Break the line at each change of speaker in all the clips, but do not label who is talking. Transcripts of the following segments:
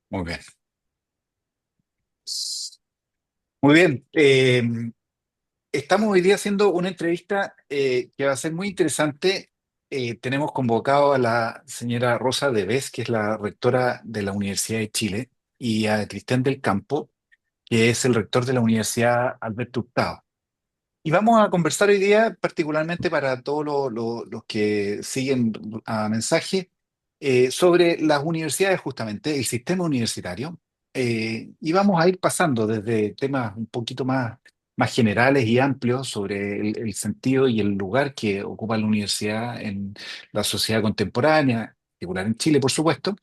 Muy bien. Muy bien. Estamos hoy día haciendo una entrevista que va a ser muy interesante. Tenemos convocado a la señora Rosa Debes, que es la rectora de la Universidad de Chile, y a Cristian del Campo, que es el rector de la Universidad Alberto Hurtado. Y vamos a conversar hoy día, particularmente para todos los que siguen a mensaje, sobre las universidades, justamente, el sistema universitario. Y vamos a ir pasando desde temas un poquito más generales y amplios sobre el sentido y el lugar que ocupa la universidad en la sociedad contemporánea, en particular en Chile, por supuesto,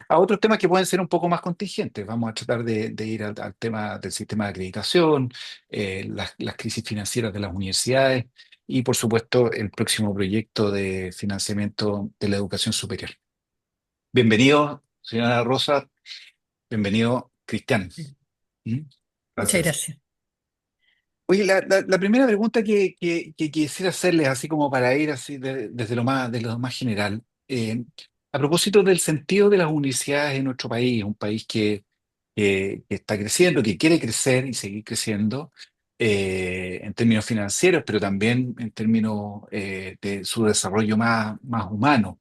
a otros temas que pueden ser un poco más contingentes. Vamos a tratar de ir al tema del sistema de acreditación, las crisis financieras de las universidades y, por supuesto, el próximo proyecto de financiamiento de la educación superior. Bienvenido, señora Rosa. Bienvenido, Cristian. ¿Mm?
Muchas
Gracias.
gracias.
Oye, la primera pregunta que quisiera hacerles, así como para ir así desde lo más general, a propósito del sentido de las universidades en nuestro país, un país que está creciendo, que quiere crecer y seguir creciendo en términos financieros, pero también en términos de su desarrollo más humano.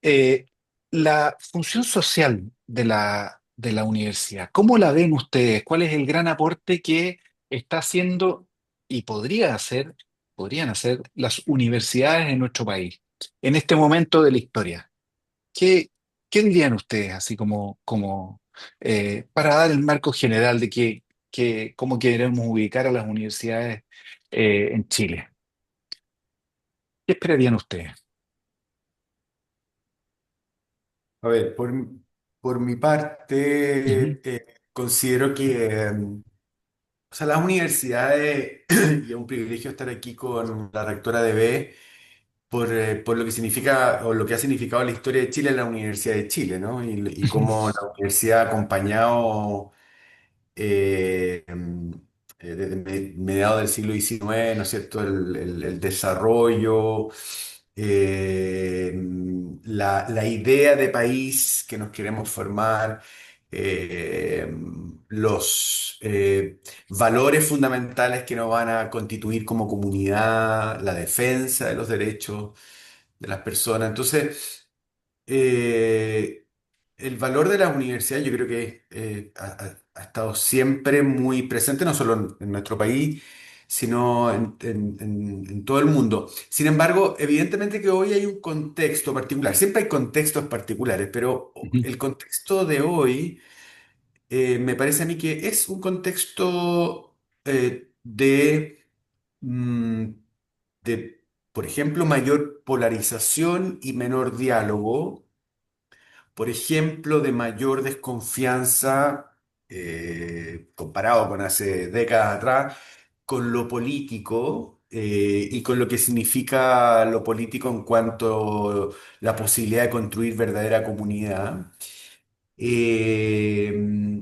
Eh, la función social de la universidad, ¿cómo la ven ustedes? ¿Cuál es el gran aporte que está haciendo y podrían hacer las universidades en nuestro país en este momento de la historia? ¿Qué, qué dirían ustedes, así como para dar el marco general de cómo queremos ubicar a las universidades en Chile? ¿Qué esperarían ustedes?
A ver, por mi
Ujú,
parte, considero que o sea, las universidades, y es un privilegio estar aquí con la rectora de B, por lo que significa o lo que ha significado la historia de Chile en la Universidad de Chile, ¿no? Y cómo la universidad ha acompañado desde mediados del siglo XIX, ¿no es cierto?, el desarrollo, la idea de país que nos queremos formar, eh, los valores fundamentales que nos van a constituir como comunidad, la defensa de los derechos de las personas. Entonces, eh, el valor de la universidad yo creo que ha estado siempre muy presente, no solo en nuestro país, sino en todo el mundo. Sin embargo, evidentemente que hoy hay un contexto particular. Siempre hay contextos particulares, pero
ujú.
el contexto de hoy me parece a mí que es un contexto mm, de, por ejemplo, mayor polarización y menor diálogo, por ejemplo, de mayor desconfianza, comparado con hace décadas atrás, con lo político, y con lo que significa lo político en cuanto a la posibilidad de construir verdadera comunidad. Eh,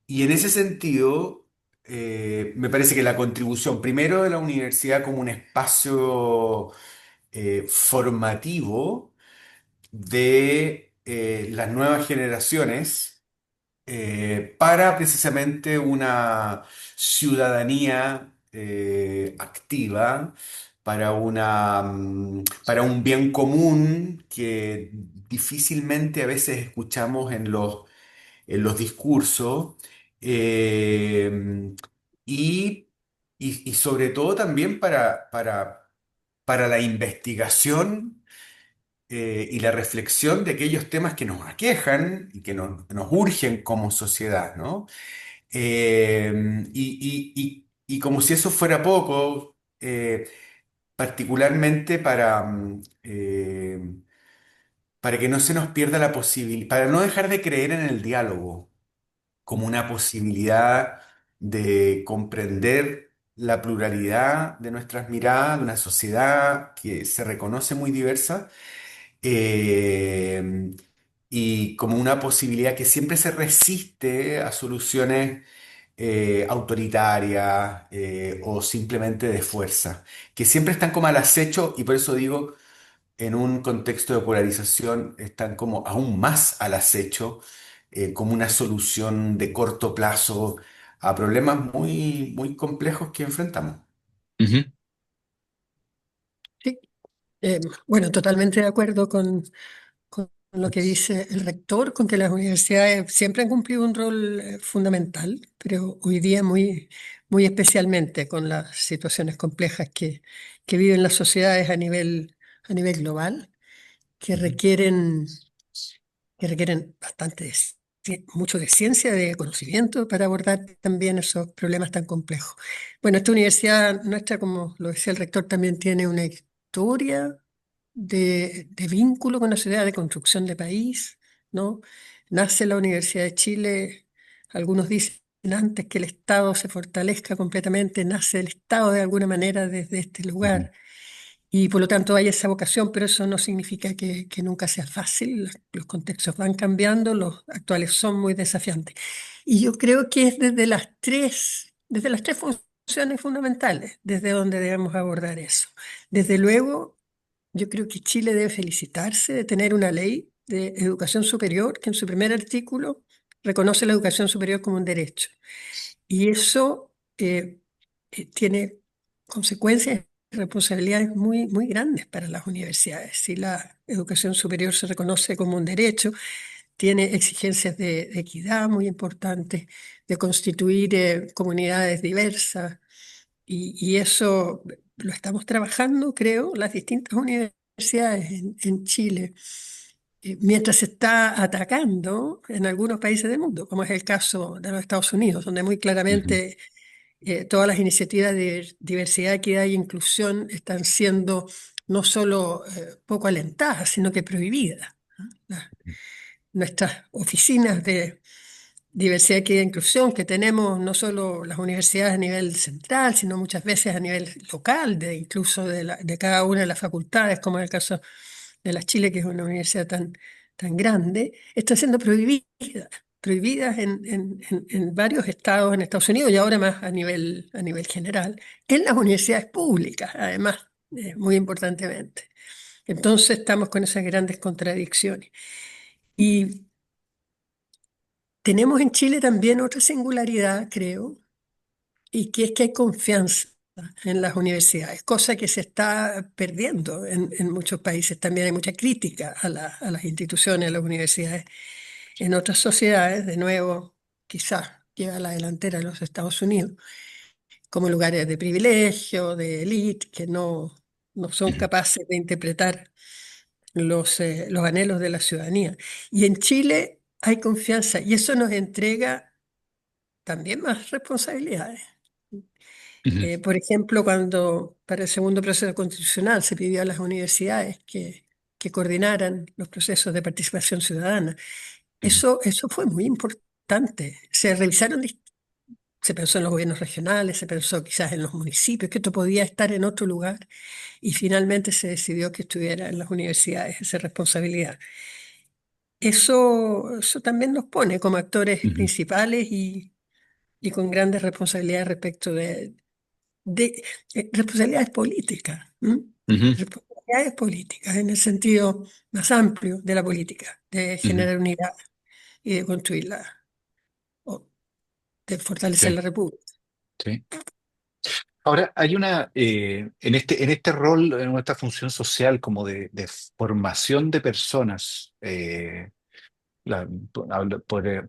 y en ese sentido, me parece que la contribución primero de la universidad como un espacio formativo, de las nuevas generaciones, para precisamente una ciudadanía activa, para un bien común que difícilmente a veces escuchamos en los discursos, eh, y, y sobre todo también para la investigación y la reflexión de aquellos temas que nos aquejan y que nos urgen como sociedad, ¿no? Y como si eso fuera poco, particularmente para que no se nos pierda la posibilidad, para no dejar de creer en el diálogo como una posibilidad de comprender la pluralidad de nuestras miradas, de una sociedad que se reconoce muy diversa, eh, y como una posibilidad que siempre se resiste a soluciones autoritarias, o simplemente de fuerza, que siempre están como al acecho, y por eso digo, en un contexto de polarización están como aún más al acecho, como una solución de corto plazo a problemas muy, muy complejos que enfrentamos.
Ujú.
Sí, bueno, totalmente de acuerdo con lo que dice el rector, con que las universidades siempre han cumplido un rol fundamental, pero hoy día muy especialmente con las situaciones complejas que viven las sociedades a nivel global, que
Ujú.
requieren, que requieren mucho de ciencia, de conocimiento para abordar también esos problemas tan complejos. Bueno, esta universidad nuestra, como lo decía el rector, también tiene una historia de vínculo con la sociedad, de construcción de país, ¿no? Nace la Universidad de Chile, algunos dicen antes que el Estado se fortalezca completamente, nace el Estado de alguna manera desde este
Ujú.
lugar. Y por lo tanto hay esa vocación, pero eso no significa que nunca sea fácil. Los contextos van cambiando, los actuales son muy desafiantes. Y yo creo que es desde las tres funciones fundamentales, desde donde debemos abordar eso. Desde luego, yo creo que Chile debe felicitarse de tener una ley de educación superior que en su primer artículo reconoce la educación superior como un derecho. Y eso tiene consecuencias y responsabilidades muy grandes para las universidades. Si la educación superior se reconoce como un derecho, tiene exigencias de equidad muy importantes, de constituir comunidades diversas, y eso lo estamos trabajando, creo, las distintas universidades en Chile, mientras se está atacando en algunos países del mundo, como es el caso de los Estados Unidos, donde muy
Ujú.
claramente todas las iniciativas de diversidad, equidad e inclusión están siendo no solo poco alentadas, sino que prohibidas, ¿no? Nuestras oficinas de diversidad, equidad e inclusión que tenemos, no solo las universidades a nivel central, sino muchas veces a nivel local, incluso de cada una de las facultades, como en el caso de la Chile, que es una universidad tan grande, están siendo prohibidas en varios estados en Estados Unidos y ahora más a nivel general, en las universidades públicas, además, muy importantemente. Entonces estamos con esas grandes contradicciones. Y tenemos en Chile también otra singularidad, creo, y que es que hay confianza en las universidades, cosa que se está perdiendo en muchos países. También hay mucha crítica a las instituciones, a las universidades. En otras sociedades, de nuevo, quizás lleva a la delantera los Estados Unidos, como lugares de privilegio, de élite, que no son
Ujú.
capaces de interpretar los anhelos de la ciudadanía. Y en Chile hay confianza y eso nos entrega también más responsabilidades.
Ujú.
Por ejemplo, cuando para el segundo proceso constitucional se pidió a las universidades que coordinaran los procesos de participación ciudadana,
Ujú.
eso fue muy importante. Se pensó en los gobiernos regionales, se pensó quizás en los municipios, que esto podía estar en otro lugar y finalmente se decidió que estuviera en las universidades esa responsabilidad. Eso también nos pone como actores
Ujú.
principales y con grandes responsabilidades respecto de responsabilidades políticas, ¿m?
Ujú.
Responsabilidades políticas en el sentido más amplio de la política, de
Ujú.
generar unidad y de construirla, o de fortalecer
Sí,
la república.
sí. Ahora, hay en este rol, en esta función social como de formación de personas,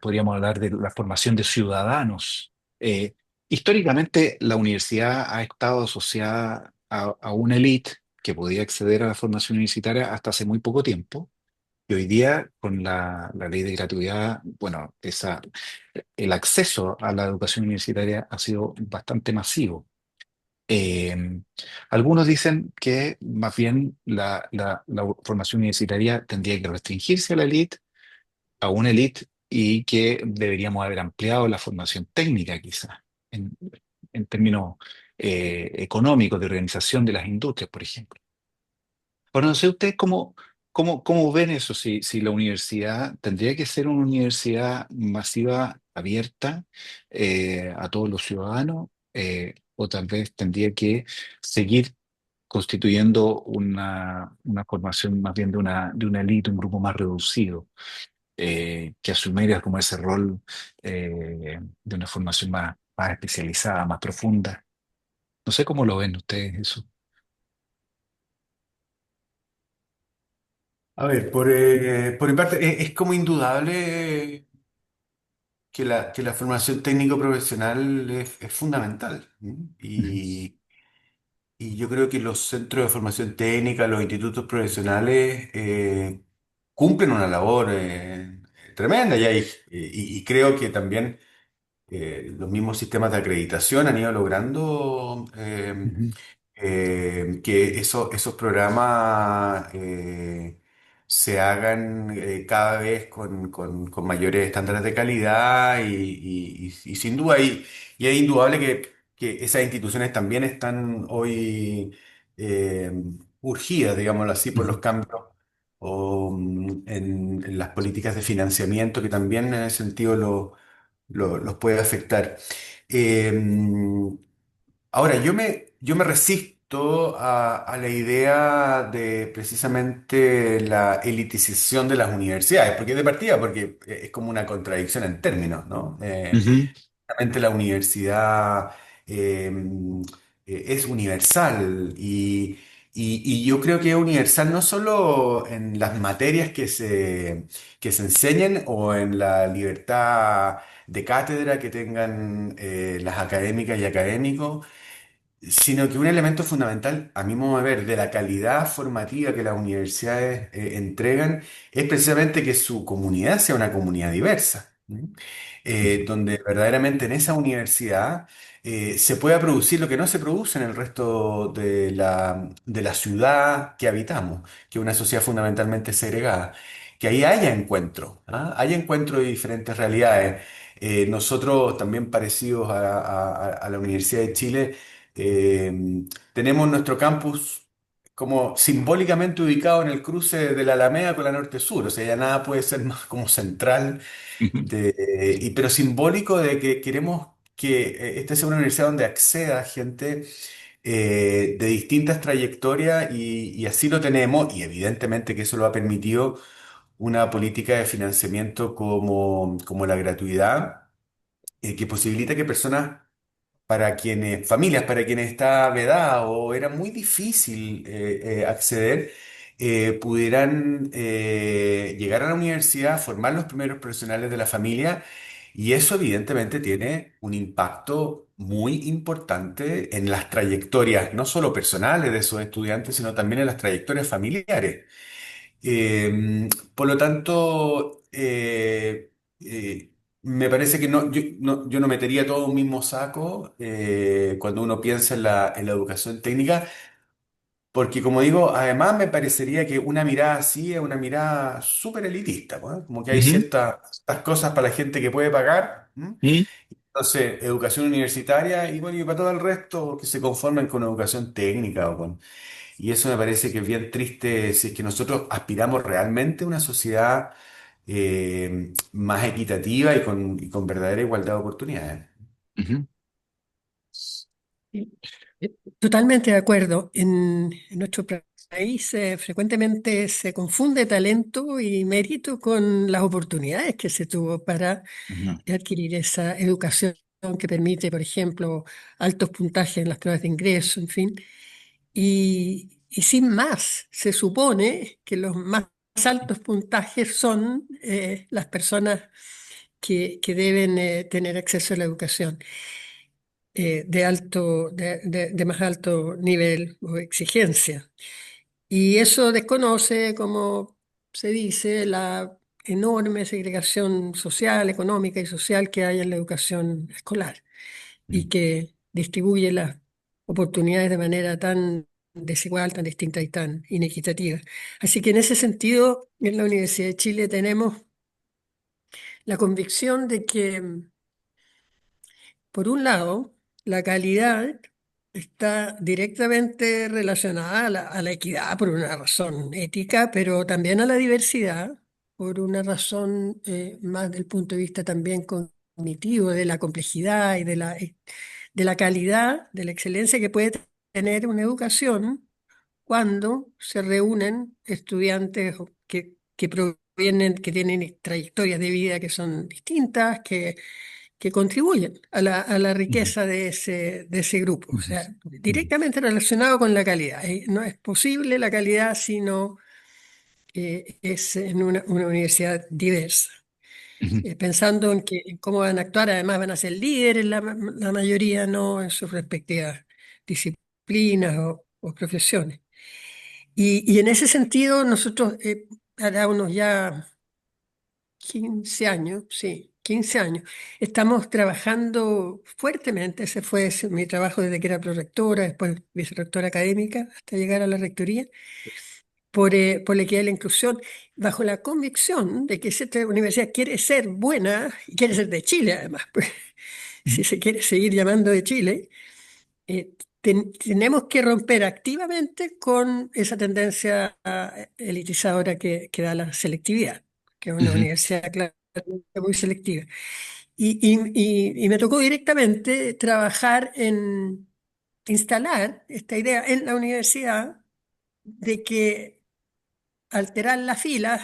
podríamos hablar de la formación de ciudadanos. Eh, Históricamente, la universidad ha estado asociada a una élite que podía acceder a la formación universitaria hasta hace muy poco tiempo. Y hoy día, con la ley de gratuidad, bueno, el acceso a la educación universitaria ha sido bastante masivo. Eh, Algunos dicen que más bien la formación universitaria tendría que restringirse a la élite, a una élite, y que deberíamos haber ampliado la formación técnica quizás, en términos económicos, de organización de las industrias, por ejemplo. Bueno, no sé ustedes cómo ven eso, si la universidad tendría que ser una universidad masiva, abierta a todos los ciudadanos, o tal vez tendría que seguir constituyendo una formación más bien de una élite, un grupo más reducido. que asumir como ese rol de una formación más especializada, más profunda. No sé cómo lo ven ustedes eso.
A ver, por mi parte, es como indudable que la formación técnico-profesional es fundamental. ¿M?
Ujú,
Y yo creo que los centros de formación técnica, los institutos profesionales, cumplen una labor tremenda y creo que también los mismos sistemas de acreditación han ido logrando
ujú,
que esos programas se hagan cada vez con mayores estándares de calidad y sin duda y es indudable que esas instituciones también están hoy eh, urgidas, digámoslo así, por los
ujú,
cambios en las políticas de financiamiento que también en ese sentido los puede afectar. Eh, Ahora, yo me resisto a la idea de precisamente la elitización de las universidades, porque de partida, porque es como una contradicción en términos, ¿no?
ujú,
Realmente la universidad eh, es universal y yo creo que es universal no solo en las materias que se enseñen o en la libertad de cátedra que tengan las académicas y académicos, sino que un elemento fundamental, a mi modo de ver, de la calidad formativa que las universidades entregan es precisamente que su comunidad sea una comunidad diversa, ¿m? Donde verdaderamente en esa universidad se pueda producir lo que no se produce en el resto de la ciudad que habitamos, que es una sociedad fundamentalmente segregada, que ahí haya encuentro, ¿ah? Haya encuentro de diferentes realidades. Nosotros, también parecidos a la Universidad de Chile, tenemos nuestro campus como simbólicamente ubicado en el cruce de la Alameda con la Norte Sur, o sea, ya nada puede ser más como central,
ujú,
pero simbólico de que queremos que esta sea una universidad donde acceda gente de distintas trayectorias y así lo tenemos, y evidentemente que eso lo ha permitido una política de financiamiento como la gratuidad, que posibilita que personas para quienes, familias para quienes está vedada o era muy difícil acceder, pudieran llegar a la universidad, formar los primeros profesionales de la familia, y eso evidentemente tiene un impacto muy importante en las trayectorias, no solo personales de esos estudiantes, sino también en las trayectorias familiares. Por lo tanto, me parece que yo no metería todo en un mismo saco cuando uno piensa en la educación técnica, porque como digo, además me parecería que una mirada así es una mirada súper elitista, pues, ¿eh? Como que hay
ujú,
ciertas cosas para la gente que puede pagar. ¿M?
ujú,
Entonces, educación universitaria y bueno, y para todo el resto que se conformen con educación técnica y eso me parece que es bien triste si es que nosotros aspiramos realmente a una sociedad más equitativa y con verdadera igualdad de oportunidades.
ujú,
Sí. Totalmente de acuerdo. En nuestro país frecuentemente se confunde talento y mérito con las oportunidades que se tuvo para
ujú,
adquirir esa educación que permite, por ejemplo, altos puntajes en las pruebas de ingreso, en fin. Y sin más, se supone que los más altos puntajes son las personas que deben tener acceso a la educación de más alto nivel o exigencia. Y eso desconoce, como se dice, la enorme segregación social, económica y social que hay en la educación escolar y que distribuye las oportunidades de manera tan desigual, tan distinta y tan inequitativa. Así que en ese sentido, en la Universidad de Chile tenemos la convicción de que por un lado, la calidad está directamente relacionada a la equidad por una razón ética, pero también a la diversidad por una razón más del punto de vista también cognitivo, de la complejidad y de la calidad, de la excelencia que puede tener una educación cuando se reúnen estudiantes que que tienen trayectorias de vida que son distintas, que contribuyen a la
ujú,
riqueza de ese grupo, o
ujú,
sea,
ujú,
directamente relacionado con la calidad. No es posible la calidad si no es en una universidad diversa.
ujú,
Pensando en cómo van a actuar, además van a ser líderes la mayoría, no en sus respectivas disciplinas o profesiones. Y en ese sentido, nosotros, hará unos ya 15 años, sí, 15 años, estamos trabajando fuertemente. Ese fue mi trabajo desde que era prorectora, después vicerrectora académica, hasta llegar a la rectoría, por la equidad y la inclusión, bajo la convicción de que si esta universidad quiere ser buena, y quiere ser de Chile además, pues, si se quiere seguir llamando de Chile, tenemos que romper activamente con esa tendencia elitizadora que da la selectividad, que es una
ujú,
universidad claramente muy selectiva. Y me tocó directamente trabajar en instalar esta idea en la universidad de que alterar la fila,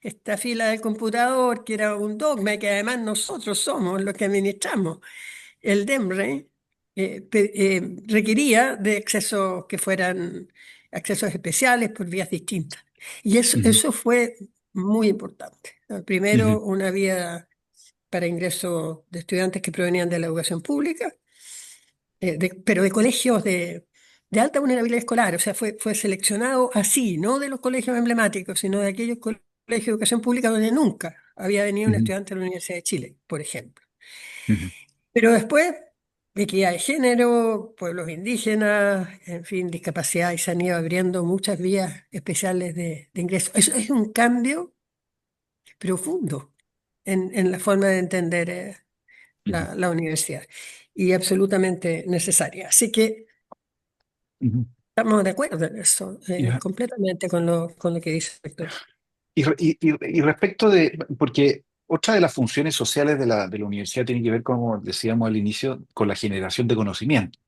esta fila del computador, que era un dogma y que además nosotros somos los que administramos el DEMRE, requería de accesos que fueran accesos especiales por vías distintas. Y
ujú,
eso fue muy importante.
ujú,
Primero, una vía para ingreso de estudiantes que provenían de la educación pública, pero de colegios de alta vulnerabilidad escolar. O sea, fue seleccionado así, no de los colegios emblemáticos, sino de aquellos colegios de educación pública donde nunca había venido un
ujú,
estudiante de la Universidad de Chile, por ejemplo.
ujú,
Pero después, equidad de género, pueblos indígenas, en fin, discapacidad, y se han ido abriendo muchas vías especiales de ingreso. Eso es un cambio profundo en la forma de entender
ujú,
la universidad y absolutamente necesaria. Así que
ujú.
estamos de acuerdo en eso,
Ya.
completamente con lo que dice el rector.
Y respecto de, porque otra de las funciones sociales de la universidad tiene que ver, como decíamos al inicio, con la generación de conocimiento.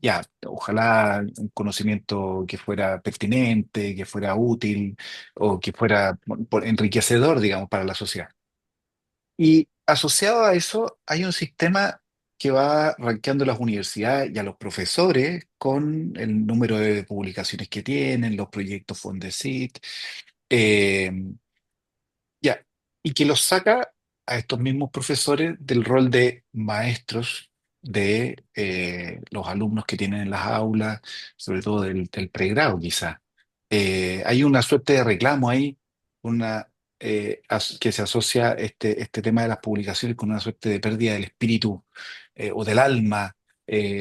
Ya, ojalá un conocimiento que fuera pertinente, que fuera útil o que fuera enriquecedor, digamos, para la sociedad. Y asociado a eso hay un sistema que va rankeando las universidades y a los profesores con el número de publicaciones que tienen, los proyectos Fondesit, eh, ya, y que los saca a estos mismos profesores del rol de maestros de los alumnos que tienen en las aulas, sobre todo del pregrado quizá. Hay una suerte de reclamo ahí, una, que se asocia este tema de las publicaciones con una suerte de pérdida del espíritu o del alma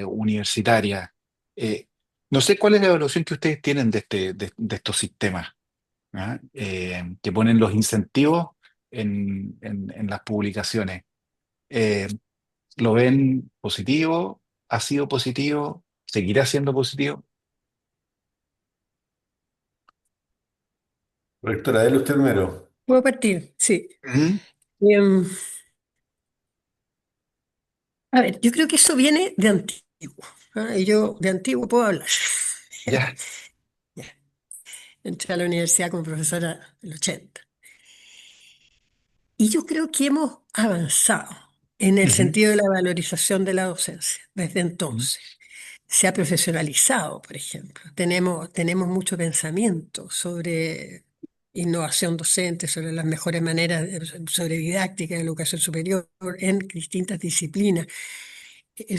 universitaria. Eh, no sé cuál es la evaluación que ustedes tienen de estos sistemas. ¿Ah? Que ponen los incentivos en las publicaciones. Eh, ¿Lo ven positivo? ¿Ha sido positivo? ¿Seguirá siendo positivo?
Rectora, dele usted primero.
Puedo partir, sí.
Ujú.
Em, a ver, yo creo que eso viene de antiguo. Y yo de antiguo puedo hablar.
Ya.
Ya. Entré a la universidad como profesora en el 80. Y yo creo que hemos avanzado en el
Ujú,
sentido de la valorización de la docencia desde
ujú,
entonces. Se ha profesionalizado, por ejemplo. Tenemos mucho pensamiento sobre innovación docente, sobre las mejores maneras, sobre didáctica de educación superior en distintas disciplinas,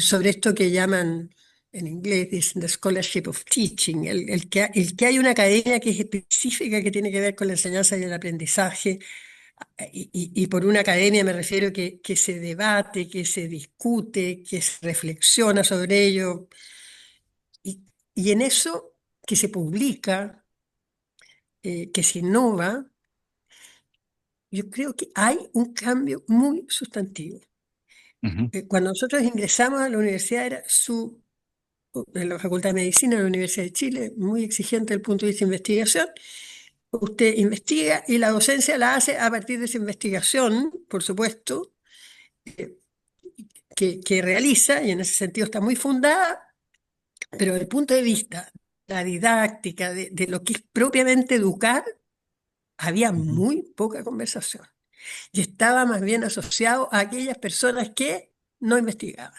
sobre esto que llaman en inglés dicen the scholarship of teaching, el que hay una academia que es específica, que tiene que ver con la enseñanza y el aprendizaje, y por una academia me refiero que se debate, que se discute, que se reflexiona sobre ello, y, y en eso que se publica, que se innova, yo creo que hay un cambio muy sustantivo.
ujú,
Cuando nosotros ingresamos a la universidad, en la Facultad de Medicina de la Universidad de Chile, muy exigente desde el punto de vista de investigación. Usted investiga y la docencia la hace a partir de esa investigación, por supuesto, eh, que realiza, y en ese sentido está muy fundada, pero desde el punto de vista, la didáctica, de lo que es propiamente educar, había
Ujú,
muy poca conversación y estaba más bien asociado a aquellas personas que no investigaban.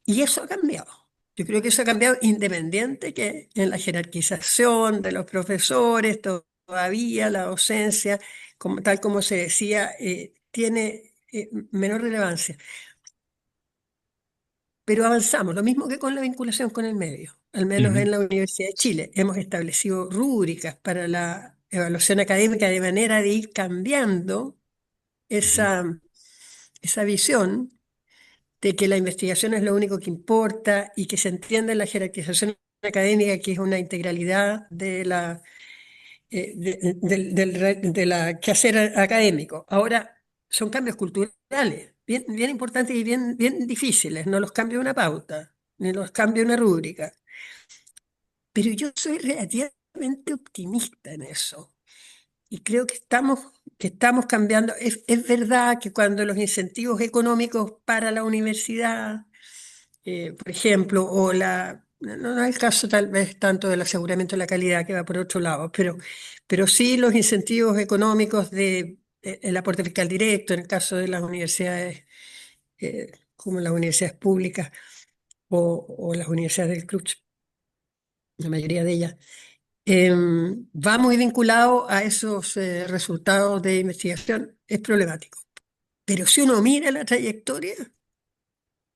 Y eso ha cambiado. Yo creo que eso ha cambiado independiente que en la jerarquización de los profesores, todavía la docencia, como, tal como se decía, tiene menor relevancia. Pero avanzamos, lo mismo que con la vinculación con el medio. Al menos
ujú,
en la Universidad de Chile hemos establecido rúbricas para la evaluación académica de manera de ir cambiando
ujú.
esa, esa visión de que la investigación es lo único que importa y que se entiende en la jerarquización académica que es una integralidad de la, de la quehacer académico. Ahora, son cambios culturales, bien, bien importantes y bien, bien difíciles. No los cambia una pauta, ni los cambia una rúbrica. Pero yo soy relativamente optimista en eso. Y creo que estamos cambiando. Es verdad que cuando los incentivos económicos para la universidad por ejemplo, o la, no es el caso tal vez tanto del aseguramiento de la calidad que va por otro lado, pero sí los incentivos económicos de el aporte fiscal directo en el caso de las universidades, como las universidades públicas o las universidades del CRUCH, la mayoría de ellas, va muy vinculado a esos resultados de investigación, es problemático. Pero si uno mira la trayectoria,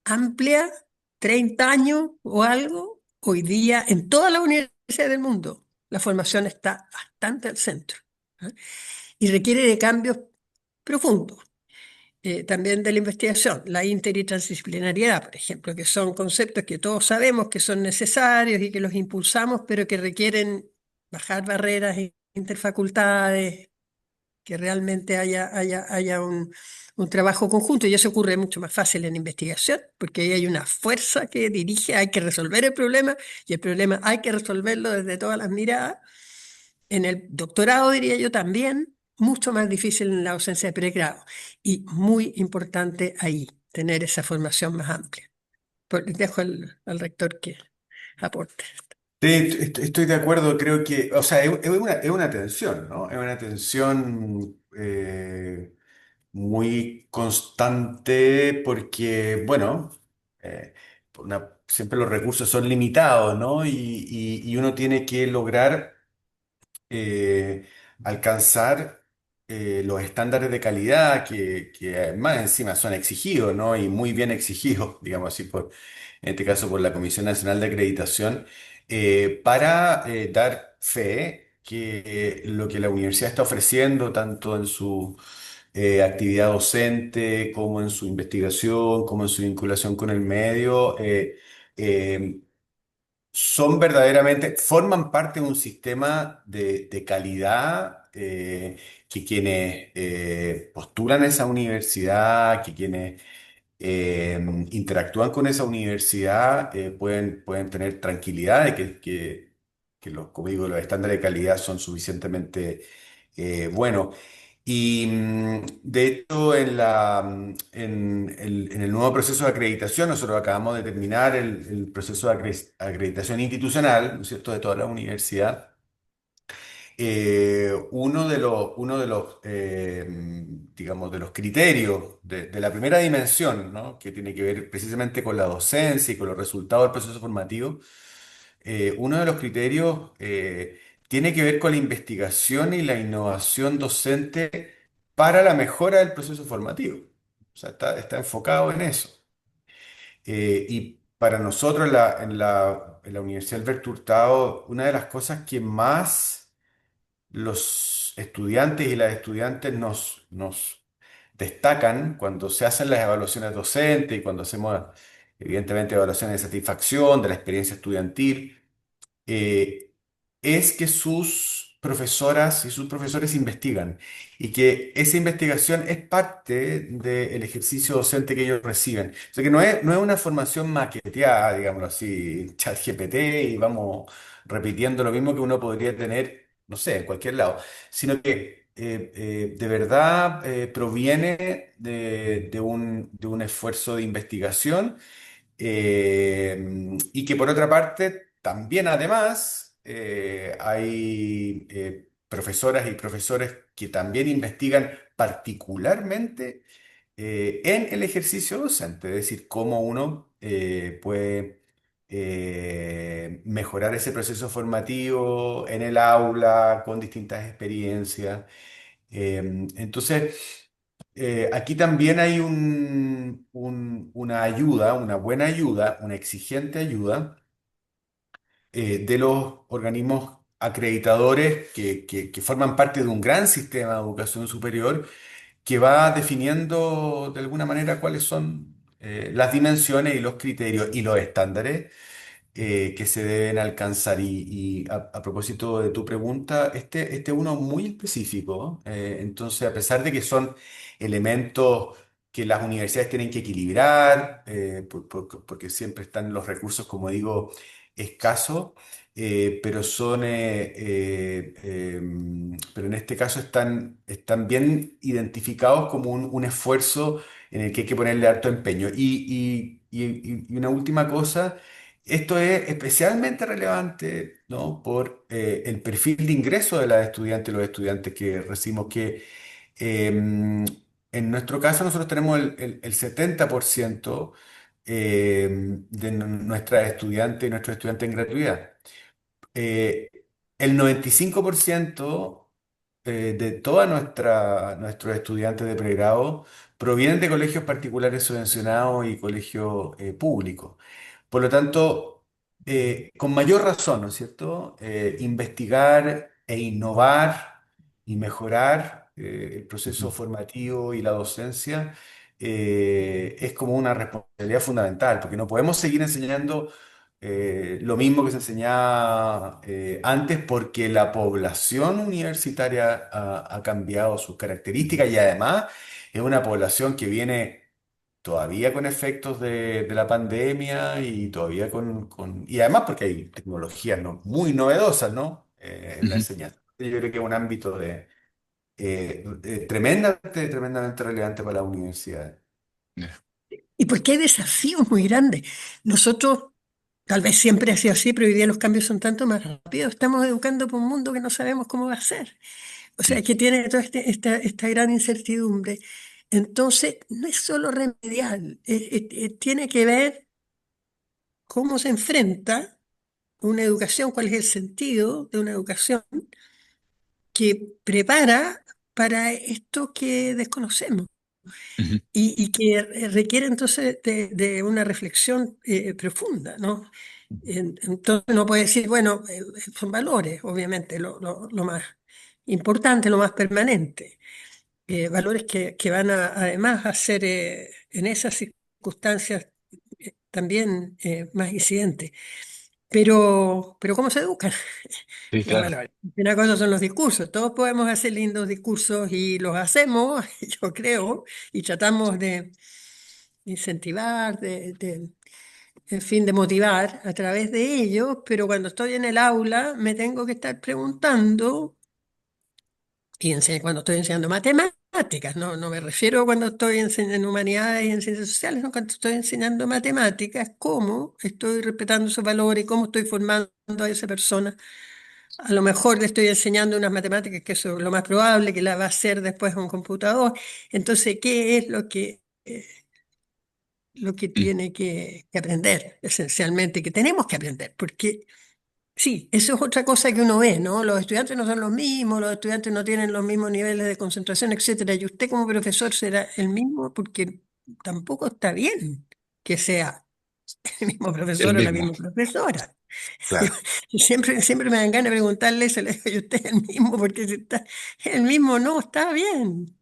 amplia, 30 años o algo, hoy día en todas las universidades del mundo la formación está bastante al centro, ¿eh? Y requiere de cambios profundos. También de la investigación, la inter y transdisciplinariedad, por ejemplo, que son conceptos que todos sabemos que son necesarios y que los impulsamos, pero que requieren bajar barreras interfacultades, que realmente haya un trabajo conjunto y eso ocurre mucho más fácil en investigación, porque ahí hay una fuerza que dirige, hay que resolver el problema y el problema hay que resolverlo desde todas las miradas. En el doctorado, diría yo también, mucho más difícil en la ausencia de pregrado y muy importante ahí, tener esa formación más amplia. Dejo al rector que aporte.
Sí, estoy de acuerdo, creo que, o sea, es una tensión, ¿no? Es una tensión muy constante porque, bueno, eh, siempre los recursos son limitados, ¿no? Y uno tiene que lograr eh, alcanzar los estándares de calidad que más encima son exigidos, ¿no? Y muy bien exigidos, digamos así, en este caso por la Comisión Nacional de Acreditación, para dar fe que lo que la universidad está ofreciendo, tanto en su actividad docente, como en su investigación, como en su vinculación con el medio, eh, son verdaderamente, forman parte de un sistema de calidad que quienes postulan a esa universidad, que quienes eh, interactúan con esa universidad pueden tener tranquilidad de que los, como digo, los estándares de calidad son suficientemente buenos. Y de hecho, en el nuevo proceso de acreditación, nosotros acabamos de terminar el proceso de acreditación institucional, ¿no es cierto?, de toda la universidad. Uno de los digamos, de los criterios de la primera dimensión, ¿no? Que tiene que ver precisamente con la docencia y con los resultados del proceso formativo, uno de los criterios tiene que ver con la investigación y la innovación docente para la mejora del proceso formativo. O sea, está enfocado en eso. Y para nosotros en la Universidad Alberto Hurtado, una de las cosas que más los estudiantes y las estudiantes nos destacan cuando se hacen las evaluaciones docentes y cuando hacemos, evidentemente, evaluaciones de satisfacción de la experiencia estudiantil, eh, es que sus profesoras y sus profesores investigan y que esa investigación es parte del ejercicio docente que ellos reciben. O sea que no es una formación maqueteada, digámoslo así, chat GPT y vamos repitiendo lo mismo que uno podría tener, no sé, en cualquier lado, sino que de verdad proviene de un esfuerzo de investigación y que por otra parte, también además hay profesoras y profesores que también investigan particularmente en el ejercicio docente, es decir, cómo uno puede mejorar ese proceso formativo en el aula con distintas experiencias. Entonces, aquí también hay una ayuda, una buena ayuda, una exigente ayuda de los organismos acreditadores que forman parte de un gran sistema de educación superior que va definiendo de alguna manera cuáles son las dimensiones y los criterios y los estándares que se deben alcanzar. Y a propósito de tu pregunta, este uno muy específico, entonces a pesar de que son elementos que las universidades tienen que equilibrar, porque siempre están los recursos, como digo, escasos, pero pero en este caso están bien identificados como un esfuerzo en el que hay que ponerle harto empeño. Y una última cosa. Esto es especialmente relevante, ¿no? Por el perfil de ingreso de las estudiantes y los estudiantes que recibimos, que en nuestro caso nosotros tenemos el 70% de nuestras estudiantes y nuestros estudiantes en gratuidad. Eh, el 95% de todos nuestros estudiantes de pregrado provienen de colegios particulares subvencionados y colegios públicos. Por lo tanto, con mayor razón, ¿no es cierto? Investigar e innovar y mejorar el proceso
Ujú.
formativo y la docencia es como una responsabilidad fundamental, porque no podemos seguir enseñando lo mismo que se enseñaba antes, porque la población universitaria ha cambiado sus características y además es una población que viene todavía con efectos de la pandemia y todavía y además porque hay tecnologías muy novedosas, ¿no? En la
Ujú.
enseñanza. Yo creo que es un ámbito tremendamente relevante para la universidad.
Ya.
Y porque hay desafíos muy grandes. Nosotros, tal vez siempre ha sido así, pero hoy día los cambios son tanto más rápidos. Estamos educando por un mundo que no sabemos cómo va a ser. O sea,
Mm.
que tiene toda esta gran incertidumbre. Entonces, no es solo remedial, tiene que ver cómo se enfrenta una educación, cuál es el sentido de una educación que prepara para esto que desconocemos.
Ujú.
Y que requiere entonces de una reflexión profunda, ¿no? Entonces uno puede decir, bueno, son valores, obviamente, lo más importante, lo más permanente, valores que van además a ser en esas circunstancias también más incidentes. Pero ¿cómo se educan
Sí,
los
claro.
valores? Una cosa son los discursos. Todos podemos hacer lindos discursos y los hacemos, yo creo, y tratamos de incentivar, en fin, de motivar a través de ellos, pero cuando estoy en el aula me tengo que estar preguntando, y cuando estoy enseñando matemáticas, no me refiero a cuando estoy enseñando humanidades y en ciencias sociales, no, cuando estoy enseñando matemáticas, cómo estoy respetando esos valores, cómo estoy formando a esa persona. A lo mejor le estoy enseñando unas matemáticas que eso es lo más probable, que la va a hacer después un computador. Entonces, ¿qué es lo que
Mm.
tiene que aprender esencialmente, que tenemos que aprender? Porque sí, eso es otra cosa que uno ve, ¿no? Los estudiantes no son los mismos, los estudiantes no tienen los mismos niveles de concentración, etcétera. Y usted como profesor será el mismo porque tampoco está bien que sea el mismo
El
profesor o la
mismo,
misma profesora. Yo,
claro.
yo siempre me dan ganas de preguntarle eso, le digo, ¿y usted es el mismo? Porque si está el mismo, no, está bien.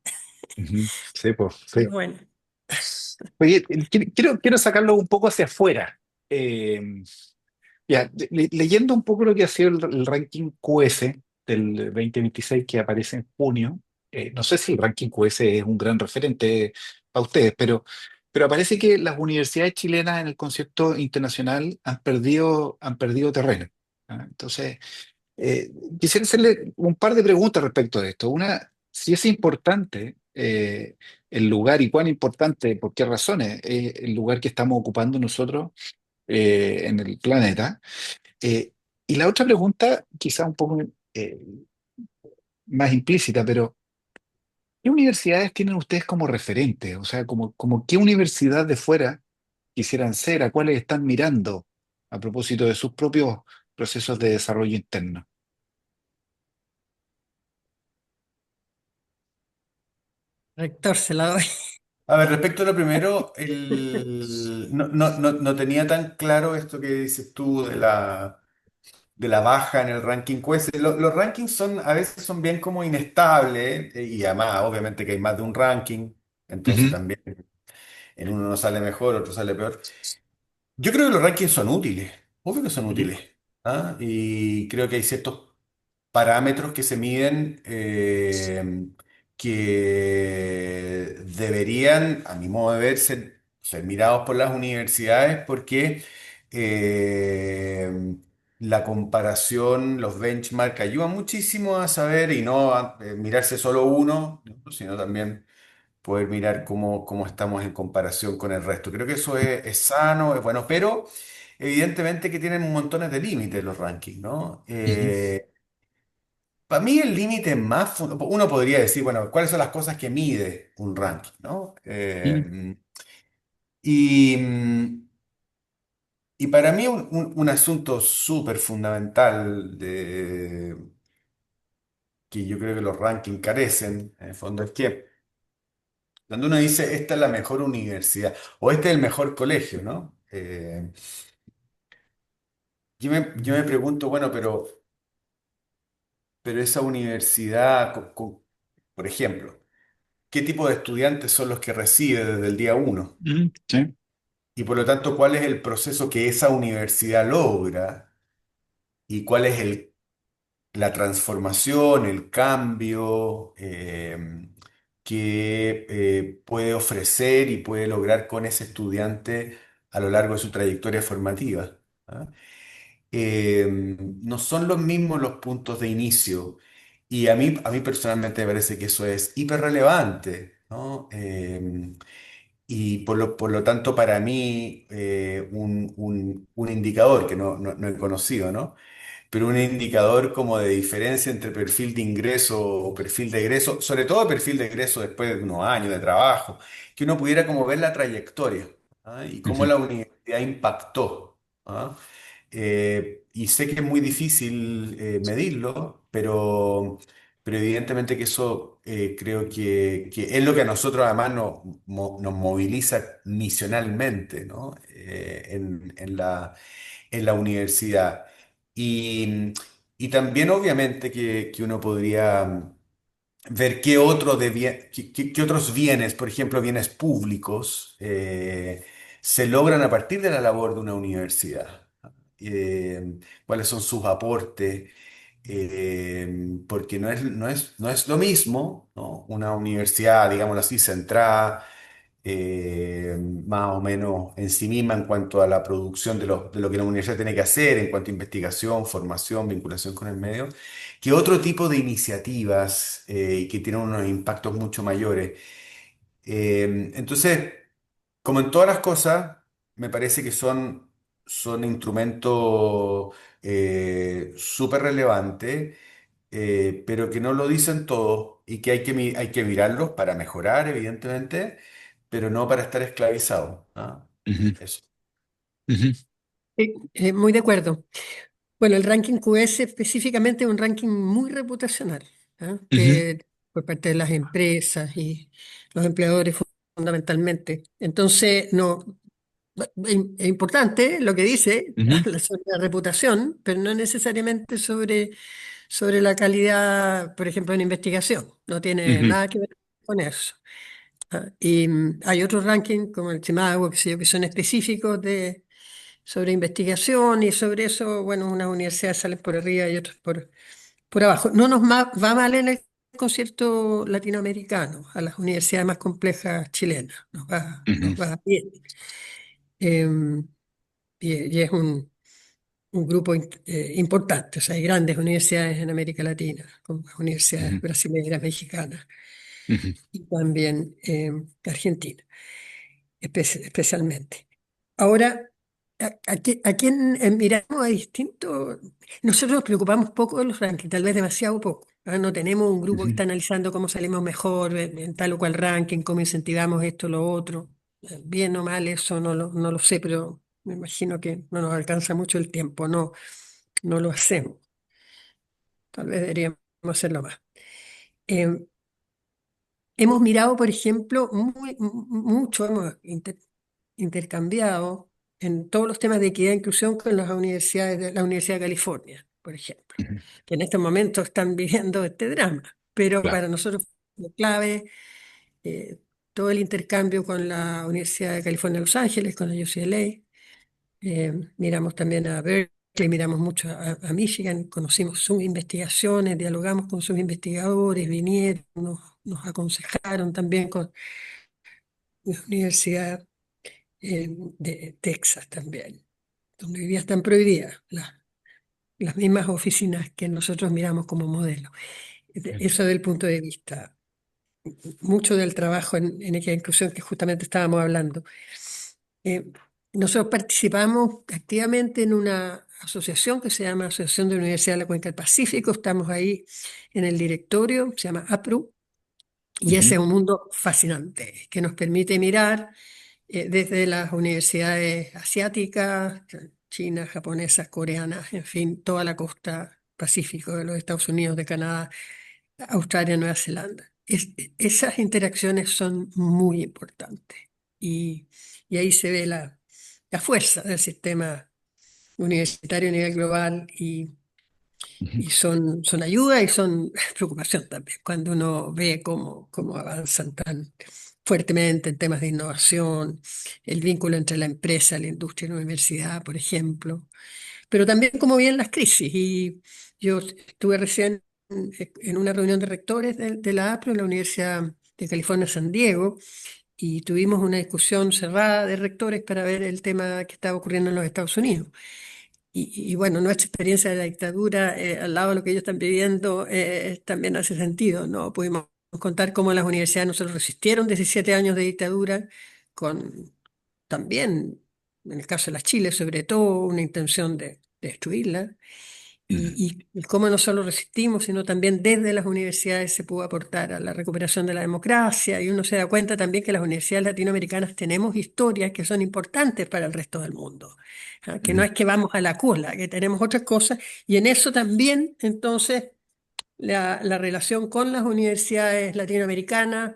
Ujú. Sí, pues,
Pero
sí.
bueno,
Oye, quiero sacarlo un poco hacia afuera. Eh, Ya, leyendo un poco lo que ha sido el ranking QS del 2026 que aparece en junio, no sé si el ranking QS es un gran referente para ustedes, pero aparece que las universidades chilenas en el concierto internacional han perdido terreno. ¿Ah? Entonces, quisiera hacerle un par de preguntas respecto de esto. Una, si es importante el lugar y cuán importante, por qué razones, el lugar que estamos ocupando nosotros en el planeta. Eh, y la otra pregunta, quizá un poco más implícita, pero ¿qué universidades tienen ustedes como referentes? O sea, como qué universidad de fuera quisieran ser, a cuáles están mirando a propósito de sus propios procesos de desarrollo interno.
Rector, se la doy.
A ver, respecto a lo primero, no tenía tan claro esto que dices tú de la baja en el ranking QS. Los rankings a veces son bien como inestables, y además obviamente que hay más de un ranking, entonces
Ujú,
también en uno no sale mejor, otro sale peor. Yo creo que los rankings son útiles, obvio que son
ujú,
útiles, ¿ah? Y creo que hay ciertos parámetros que se miden, que deberían, a mi modo de ver, ser mirados por las universidades porque la comparación, los benchmarks ayudan muchísimo a saber y no a mirarse solo uno, ¿no? Sino también poder mirar cómo estamos en comparación con el resto. Creo que eso es sano, es bueno, pero evidentemente que tienen montones de límites los rankings, ¿no?
ujú,
Para mí el límite más, uno podría decir, bueno, ¿cuáles son las cosas que mide un ranking, ¿no?
ujú,
Y, y para mí un asunto súper fundamental que yo creo que los rankings carecen, en el fondo, es que cuando uno dice, esta es la mejor universidad o este es el mejor colegio, ¿no? Yo me pregunto, bueno, pero esa universidad, por ejemplo, ¿qué tipo de estudiantes son los que recibe desde el día uno?
ujú, sí,
Y por lo tanto, ¿cuál es el proceso que esa universidad logra? ¿Y cuál es la transformación, el cambio que puede ofrecer y puede lograr con ese estudiante a lo largo de su trayectoria formativa? ¿Ah? No son los mismos los puntos de inicio. Y a mí personalmente me parece que eso es hiper relevante, ¿no? Y por lo tanto, para mí, un indicador que no he conocido, ¿no? Pero un indicador como de diferencia entre perfil de ingreso o perfil de egreso, sobre todo perfil de egreso después de unos años de trabajo, que uno pudiera como ver la trayectoria, ¿ah? Y cómo
ujú,
la universidad impactó. ¿Ah? Y sé que es muy difícil medirlo, pero evidentemente que eso creo que es lo que a nosotros además nos moviliza misionalmente, ¿no? En la universidad. Y, y también obviamente que uno podría ver qué otros bienes, por ejemplo, bienes públicos, se logran a partir de la labor de una universidad. Cuáles son sus aportes, porque no es lo mismo, ¿no? Una universidad, digámoslo así, centrada más o menos en sí misma en cuanto a la producción de lo que la universidad tiene que hacer en cuanto a investigación, formación, vinculación con el medio, que otro tipo de iniciativas que tienen unos impactos mucho mayores. Entonces, como en todas las cosas, me parece que son instrumentos súper relevantes, pero que no lo dicen todo y que hay que mirarlos para mejorar, evidentemente, pero no para estar esclavizado. ¿Ah?
ujú,
Eso.
ujú,
Muy de acuerdo. Bueno, el ranking QS específicamente es un ranking muy reputacional, ¿ah?
ujú,
Que por parte de las empresas y los empleadores fundamentalmente. Entonces, no, es importante lo que dice
ujú,
sobre la reputación, pero no necesariamente sobre la calidad, por ejemplo, en investigación. No tiene
ujú,
nada que ver con eso. ¿Ah? Y hay otros rankings como el Chimago, que sé yo, que son específicos sobre investigación y sobre eso, bueno, unas universidades salen por arriba y otras por abajo. No nos va mal en el concierto latinoamericano, a las universidades más complejas chilenas, nos
ujú,
va bien. Em, y es un grupo importante, o sea, hay grandes universidades en América Latina, como las universidades
ujú,
brasileñas, mexicanas
ujú,
y también Argentina, especialmente. Ahora, aquí miramos a distintos. Nosotros nos preocupamos poco de los rankings, tal vez demasiado poco. ¿Ah? No tenemos un grupo que
Ujú,
está analizando cómo salimos mejor en tal o cual ranking, cómo incentivamos esto o lo otro. Bien o mal, eso no lo sé, pero me imagino que no nos alcanza mucho el tiempo, no lo hacemos. Tal vez deberíamos hacerlo más. Eh, Hemos mirado, por ejemplo, mucho, hemos intercambiado en todos los temas de equidad e inclusión con las universidades de la Universidad de California, por ejemplo,
ujú.
que en este momento están viviendo este drama, pero
Claro.
para nosotros fue clave eh, todo el intercambio con la Universidad de California de Los Ángeles, con la UCLA. Miramos también a Berkeley, miramos mucho a Michigan, conocimos sus investigaciones, dialogamos con sus investigadores, vinieron, nos aconsejaron también con la Universidad de Texas también, donde hoy día están prohibidas las mismas oficinas que nosotros miramos como modelo.
Bien.
Eso del punto de vista, mucho del trabajo en equidad e inclusión que justamente estábamos hablando. Eh, Nosotros participamos activamente en una asociación que se llama Asociación de Universidad de la Cuenca del Pacífico. Estamos ahí en el directorio, se llama APRU, y ese
Ujú,
es un mundo fascinante que nos permite mirar desde las universidades asiáticas, chinas, japonesas, coreanas, en fin, toda la costa pacífico de los Estados Unidos, de Canadá, Australia, Nueva Zelanda. Esas interacciones son muy importantes y ahí se ve la fuerza del sistema universitario a nivel global
ujú,
y son ayuda y son preocupación también cuando uno ve cómo avanzan tan fuertemente en temas de innovación, el vínculo entre la empresa, la industria y la universidad, por ejemplo, pero también cómo vienen las crisis. Y yo estuve recién en una reunión de rectores de la APRO, en la Universidad de California, San Diego, y tuvimos una discusión cerrada de rectores para ver el tema que estaba ocurriendo en los Estados Unidos. Y bueno, nuestra experiencia de la dictadura, al lado de lo que ellos están viviendo, también hace sentido, ¿no? Pudimos contar cómo las universidades no solo resistieron 17 años de dictadura, con también, en el caso de las Chile, sobre todo, una intención de destruirla,
ujú,
y cómo no solo resistimos, sino también desde las universidades se pudo aportar a la recuperación de la democracia, y uno se da cuenta también que las universidades latinoamericanas tenemos historias que son importantes para el resto del mundo, ¿ah? Que no
ujú,
es que vamos a la cola, que tenemos otras cosas, y en eso también, entonces, la relación con las universidades latinoamericanas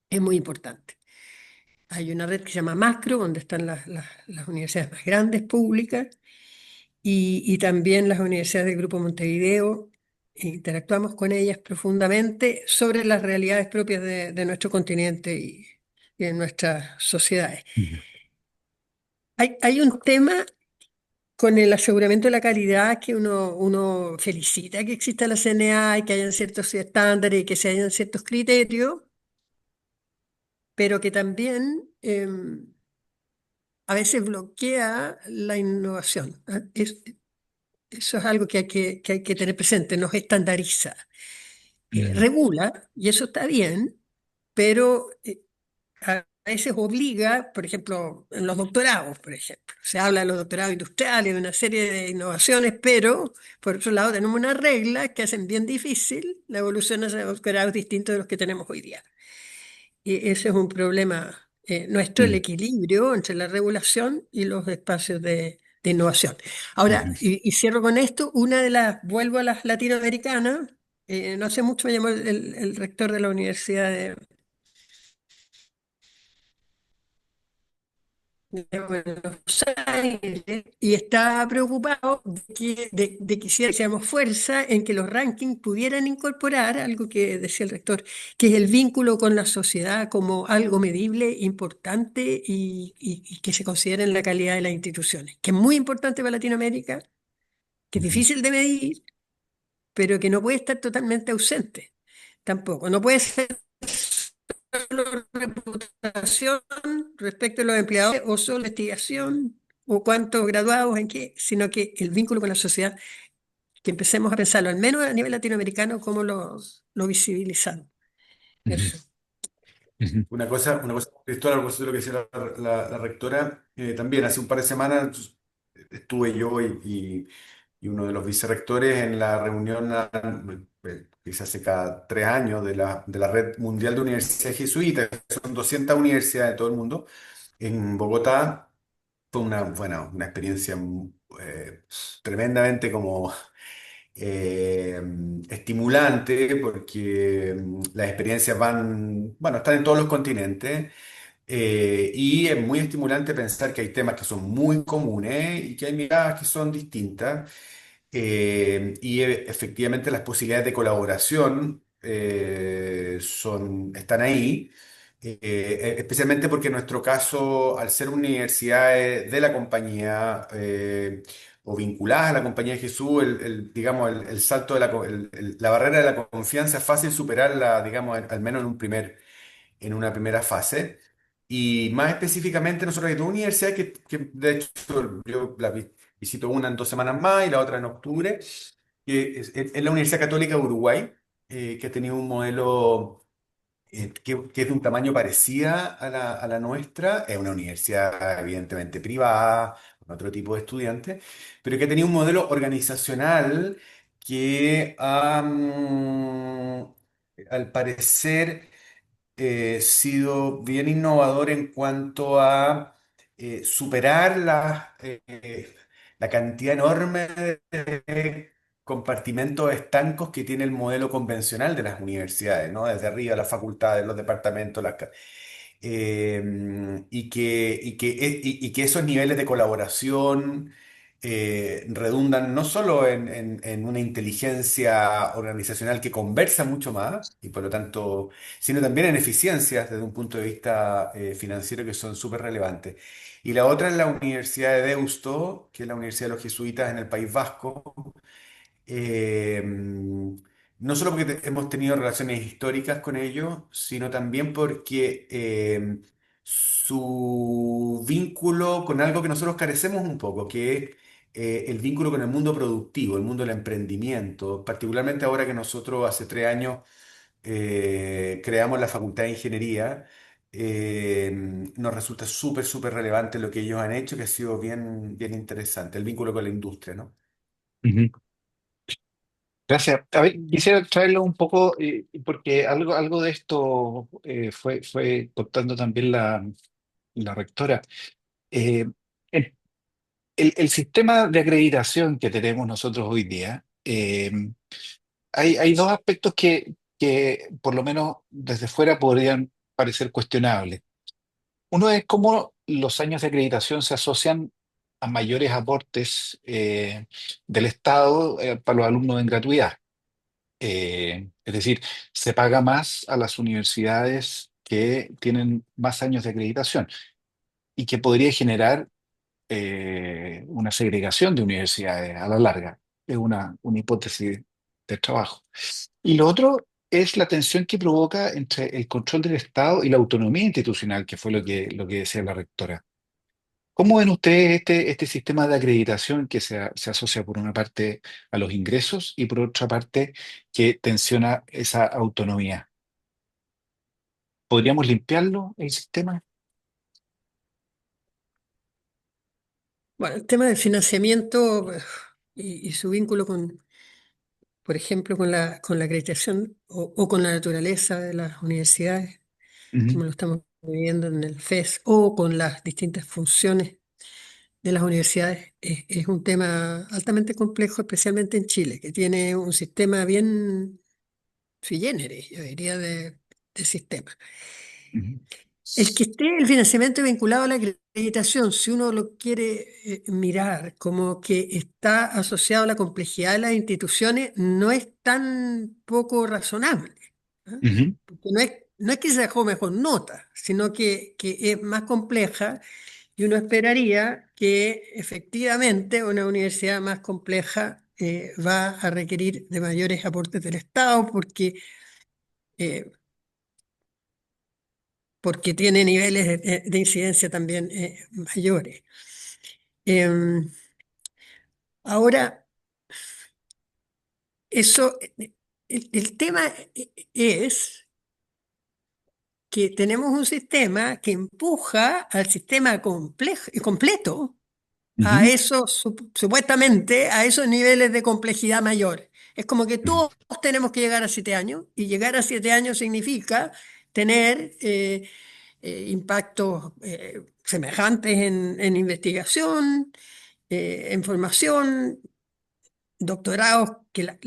es muy importante. Hay una red que se llama Macro, donde están las universidades más grandes públicas, y también las universidades del Grupo Montevideo. Interactuamos con ellas profundamente sobre las realidades propias de nuestro continente y de nuestras sociedades.
ujú,
Hay un tema con el aseguramiento de la calidad que uno felicita que exista la CNA y que hayan ciertos estándares y que se hayan ciertos criterios, pero que también a veces bloquea la innovación. ¿Ah? Eso es algo que hay que tener presente, nos estandariza.
ujú,
Regula, y eso está bien, pero a veces obliga, por ejemplo, en los doctorados, por ejemplo. Se habla de los doctorados industriales, de una serie de innovaciones, pero por otro lado tenemos unas reglas que hacen bien difícil la evolución hacia doctorados distintos de los que tenemos hoy día. Y ese es un problema nuestro, el
ujú,
equilibrio entre la regulación y los espacios de innovación. Ahora,
ujú.
y cierro con esto, vuelvo a las latinoamericanas, no hace mucho me llamó el rector de la Universidad de Buenos Aires y está preocupado de que hiciéramos fuerza en que los rankings pudieran incorporar algo que decía el rector, que es el vínculo con la sociedad como algo medible, importante y que se considere en la calidad de las instituciones, que es muy importante para Latinoamérica, que es
Ujú,
difícil de medir, pero que no puede estar totalmente ausente tampoco. No puede ser solo reputación respecto a los empleados o solo investigación o cuántos graduados en qué, sino que el vínculo con la sociedad, que empecemos a pensarlo, al menos a nivel latinoamericano, cómo lo visibilizamos.
ujú.
Eso.
Ujú,
Cristóbal, a propósito de lo que decía la rectora, también hace un par de semanas estuve yo y uno de los vicerrectores en la reunión que se hace cada 3 años de la Red Mundial de Universidades Jesuitas, que son 200 universidades de todo el mundo, en Bogotá. Fue una experiencia eh, tremendamente como eh, estimulante porque las experiencias bueno, están en todos los continentes. Y es muy estimulante pensar que hay temas que son muy comunes y que hay miradas que son distintas. Efectivamente las posibilidades de colaboración están ahí, especialmente porque en nuestro caso, al ser universidades de la compañía o vinculadas a la compañía de Jesús, digamos, el salto de la barrera de la confianza es fácil superarla, digamos, al menos en una primera fase. Y más específicamente, nosotros hay dos universidades que de hecho, yo visito una en 2 semanas más y la otra en octubre, que es la Universidad Católica de Uruguay, que ha tenido un modelo que es de un tamaño parecida a la nuestra. Es una universidad evidentemente privada, con otro tipo de estudiantes, pero que ha tenido un modelo organizacional que al parecer sido bien innovador en cuanto a superar la cantidad enorme de compartimentos estancos que tiene el modelo convencional de las universidades, ¿no? Desde arriba, las facultades, los departamentos, y que esos niveles de colaboración redundan no solo en una inteligencia organizacional que conversa mucho más, y por lo tanto, sino también en eficiencias desde un punto de vista financiero que son súper relevantes. Y la otra es la Universidad de Deusto, que es la Universidad de los Jesuitas en el País Vasco, no solo porque hemos tenido relaciones históricas con ellos, sino también porque su vínculo con algo que nosotros carecemos un poco, que es el vínculo con el mundo productivo, el mundo del emprendimiento, particularmente ahora que nosotros hace 3 años creamos la Facultad de Ingeniería. Nos resulta súper, súper relevante lo que ellos han hecho, que ha sido bien, bien interesante, el vínculo con la industria, ¿no?
ujú. Gracias. A ver, quisiera traerlo un poco, porque algo de esto fue contando también la rectora. Eh, el, el sistema de acreditación que tenemos nosotros hoy día, hay dos aspectos que por lo menos desde fuera podrían parecer cuestionables. Uno es cómo los años de acreditación se asocian a mayores aportes del Estado para los alumnos en gratuidad. Es decir, se paga más a las universidades que tienen más años de acreditación y que podría generar una segregación de universidades a la larga. Es una hipótesis de trabajo. Y lo otro es la tensión que provoca entre el control del Estado y la autonomía institucional, que fue lo que decía la rectora. ¿Cómo ven ustedes este sistema de acreditación que se asocia por una parte a los ingresos y por otra parte que tensiona esa autonomía? ¿Podríamos limpiarlo, el sistema?
Bueno, el tema del financiamiento y su vínculo con, por ejemplo, con la acreditación o con la naturaleza de las universidades,
Ujú,
como lo estamos viviendo en el FES, o con las distintas funciones de las universidades, es un tema altamente complejo, especialmente en Chile, que tiene un sistema bien sui generis, yo diría, de sistema.
ujú,
El que esté el financiamiento vinculado a la acreditación, si uno lo quiere mirar como que está asociado a la complejidad de las instituciones, no es tan poco razonable. ¿Ah?
ujú,
Porque no es que se dejó mejor nota, sino que es más compleja y uno esperaría que efectivamente una universidad más compleja va a requerir de mayores aportes del Estado eh, porque tiene niveles de incidencia también mayores. Em, ahora, eso, el tema es que tenemos un sistema que empuja al sistema completo a
Ujú,
esos, supuestamente, a esos niveles de complejidad mayor. Es como que
ujú,
todos tenemos que llegar a 7 años, y llegar a 7 años significa tener impactos semejantes en investigación, en formación, doctorados que las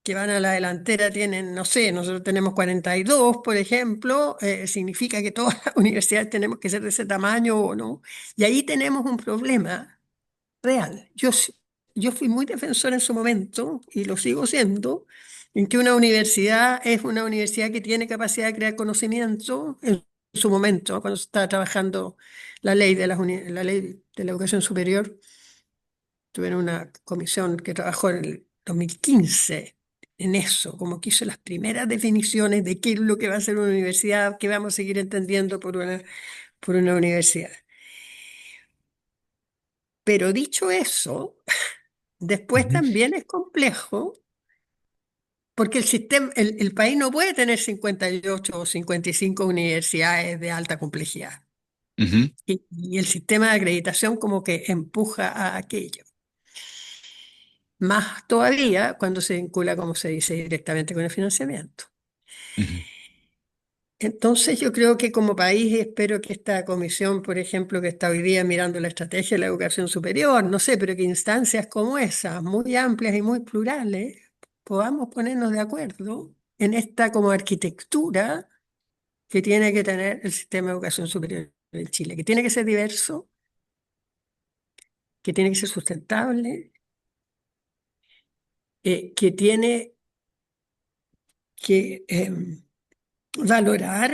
que van a la delantera tienen, no sé, nosotros tenemos 42, por ejemplo, significa que todas las universidades tenemos que ser de ese tamaño o no. Y ahí tenemos un problema real. Yo fui muy defensor en su momento y lo sigo siendo, en que una universidad es una universidad que tiene capacidad de crear conocimiento en su momento, cuando se estaba trabajando la ley de la educación superior. Tuve una comisión que trabajó en el 2015 en eso, como que hizo las primeras definiciones de qué es lo que va a ser una universidad, qué vamos a seguir entendiendo por una universidad. Pero dicho eso, después
ujú,
también es complejo porque el país no puede tener 58 o 55 universidades de alta complejidad.
ujú,
Y el sistema de acreditación como que empuja a aquello. Más todavía cuando se vincula, como se dice, directamente con el financiamiento.
ujú,
Entonces yo creo que como país espero que esta comisión, por ejemplo, que está hoy día mirando la estrategia de la educación superior, no sé, pero que instancias como esas, muy amplias y muy plurales, podamos ponernos de acuerdo en esta como arquitectura que tiene que tener el sistema de educación superior en Chile, que tiene que ser diverso, que tiene que ser sustentable, que tiene que valorar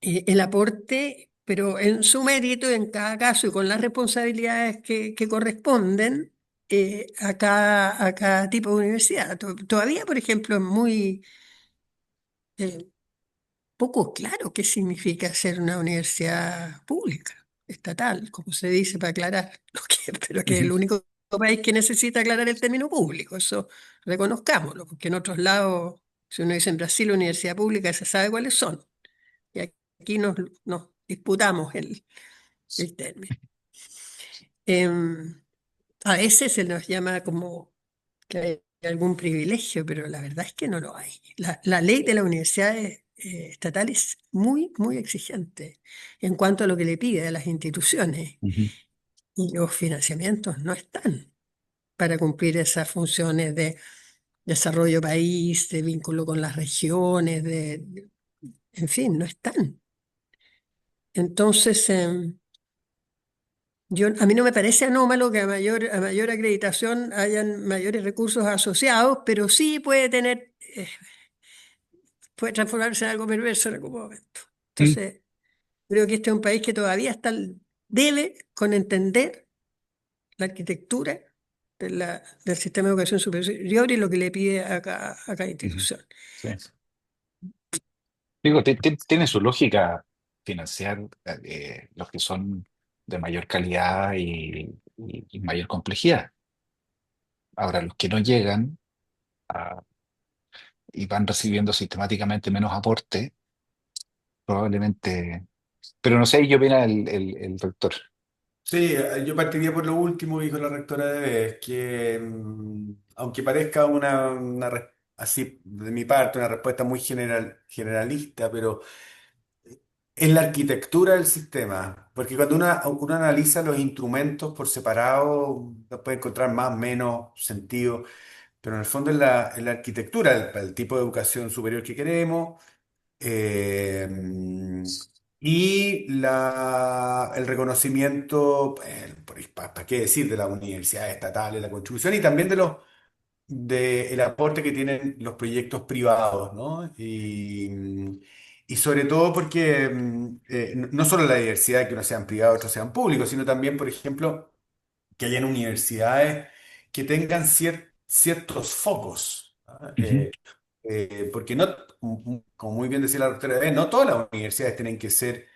el aporte, pero en su mérito, en cada caso y con las responsabilidades que corresponden a cada tipo de universidad. Todavía, por ejemplo, es muy eh, poco claro qué significa ser una universidad pública, estatal, como se dice para aclarar, pero que es el
ujú.
único país que necesita aclarar el término público, eso reconozcámoslo, porque en otros lados, si uno dice en Brasil universidad pública, se sabe cuáles son. Y aquí nos disputamos el término. Em, a veces se nos llama como que hay algún privilegio, pero la verdad es que no lo hay. La ley de las universidades estatales es muy, muy exigente en cuanto a lo que le pide a las instituciones,
Ujú,
y los financiamientos no están para cumplir esas funciones de desarrollo país, de vínculo con las regiones, en fin, no están. Entonces, a mí no me parece anómalo que a mayor acreditación hayan mayores recursos asociados, pero sí puede transformarse en algo perverso en algún momento.
mm,
Entonces, creo que este es un país que todavía debe con entender la arquitectura del sistema de educación superior y lo que le pide a cada
ujú.
institución.
Sí. Digo, tiene su lógica financiar los que son de mayor calidad y mayor complejidad. Ahora, los que no llegan y van recibiendo sistemáticamente menos aporte, probablemente. Pero no sé, ¿qué opina el rector?
Sí, yo partiría por lo último, dijo la rectora de BES, que aunque parezca así de mi parte, una respuesta muy generalista, pero es la arquitectura del sistema, porque cuando uno analiza los instrumentos por separado, uno puede encontrar más o menos sentido, pero en el fondo es la arquitectura, el tipo de educación superior que queremos, eh, y el reconocimiento, ¿para qué decir?, de las universidades estatales, la contribución y también de el aporte que tienen los proyectos privados, ¿no? Y sobre todo porque no solo la diversidad, que unos sean privados, otros sean públicos, sino también, por ejemplo, que hayan universidades que tengan ciertos focos. ¿Ah?
Ujú,
Porque no, como muy bien decía la doctora B, no todas las universidades tienen que ser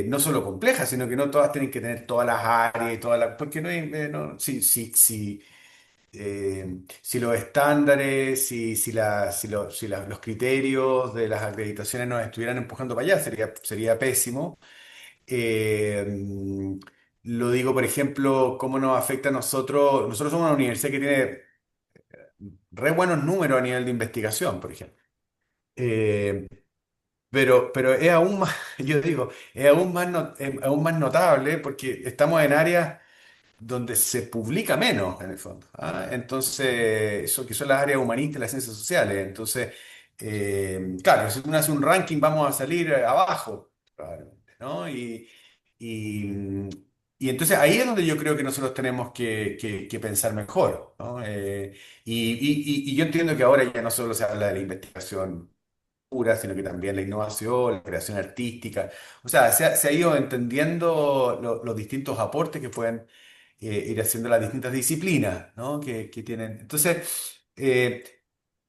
no solo complejas, sino que no todas tienen que tener todas las áreas y todas las. Porque no hay. Sí, sí, sí. si los estándares, los criterios de las acreditaciones nos estuvieran empujando para allá, sería pésimo. Eh, lo digo, por ejemplo, cómo nos afecta a nosotros. Nosotros somos una universidad que tiene re buenos números a nivel de investigación, por ejemplo. Eh, pero es aún más, yo digo, es aún más, es aún más notable porque estamos en áreas donde se publica menos, en el fondo. ¿Ah? Entonces, eso que son las áreas humanistas y las ciencias sociales. Entonces, claro, si uno hace un ranking, vamos a salir abajo, probablemente, ¿no? Y, y entonces ahí es donde yo creo que nosotros tenemos que pensar mejor, ¿no? Y yo entiendo que ahora ya no solo se habla de la investigación pura, sino que también la innovación, la creación artística. O sea, se ha ido entendiendo los distintos aportes que pueden ir haciendo las distintas disciplinas, ¿no? Que tienen. Entonces,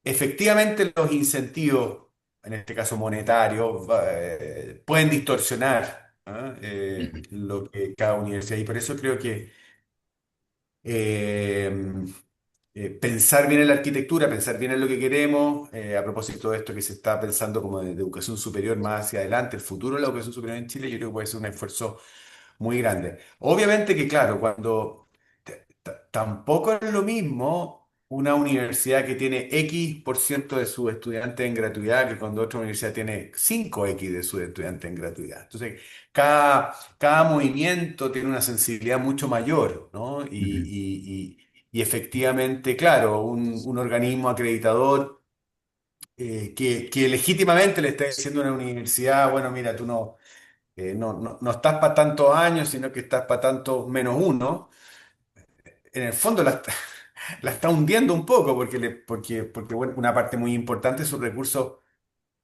efectivamente los incentivos, en este caso monetarios, pueden distorsionar, ¿ah?
Ujú,
Lo que cada universidad. Y por eso creo que eh, pensar bien en la arquitectura, pensar bien en lo que queremos, a propósito de esto que se está pensando como de educación superior más hacia adelante, el futuro de la educación superior en Chile, yo creo que puede ser un esfuerzo muy grande. Obviamente que, claro, cuando tampoco es lo mismo una universidad que tiene X% de sus estudiantes en gratuidad que cuando otra universidad tiene 5X de sus estudiantes en gratuidad. Entonces, cada movimiento tiene una sensibilidad mucho mayor, ¿no?
ujú,
Y efectivamente, claro, un organismo acreditador que legítimamente le está diciendo a una universidad, bueno, mira, tú no estás para tantos años, sino que estás para tantos menos uno, en el fondo la está hundiendo un poco porque bueno, una parte muy importante de sus recursos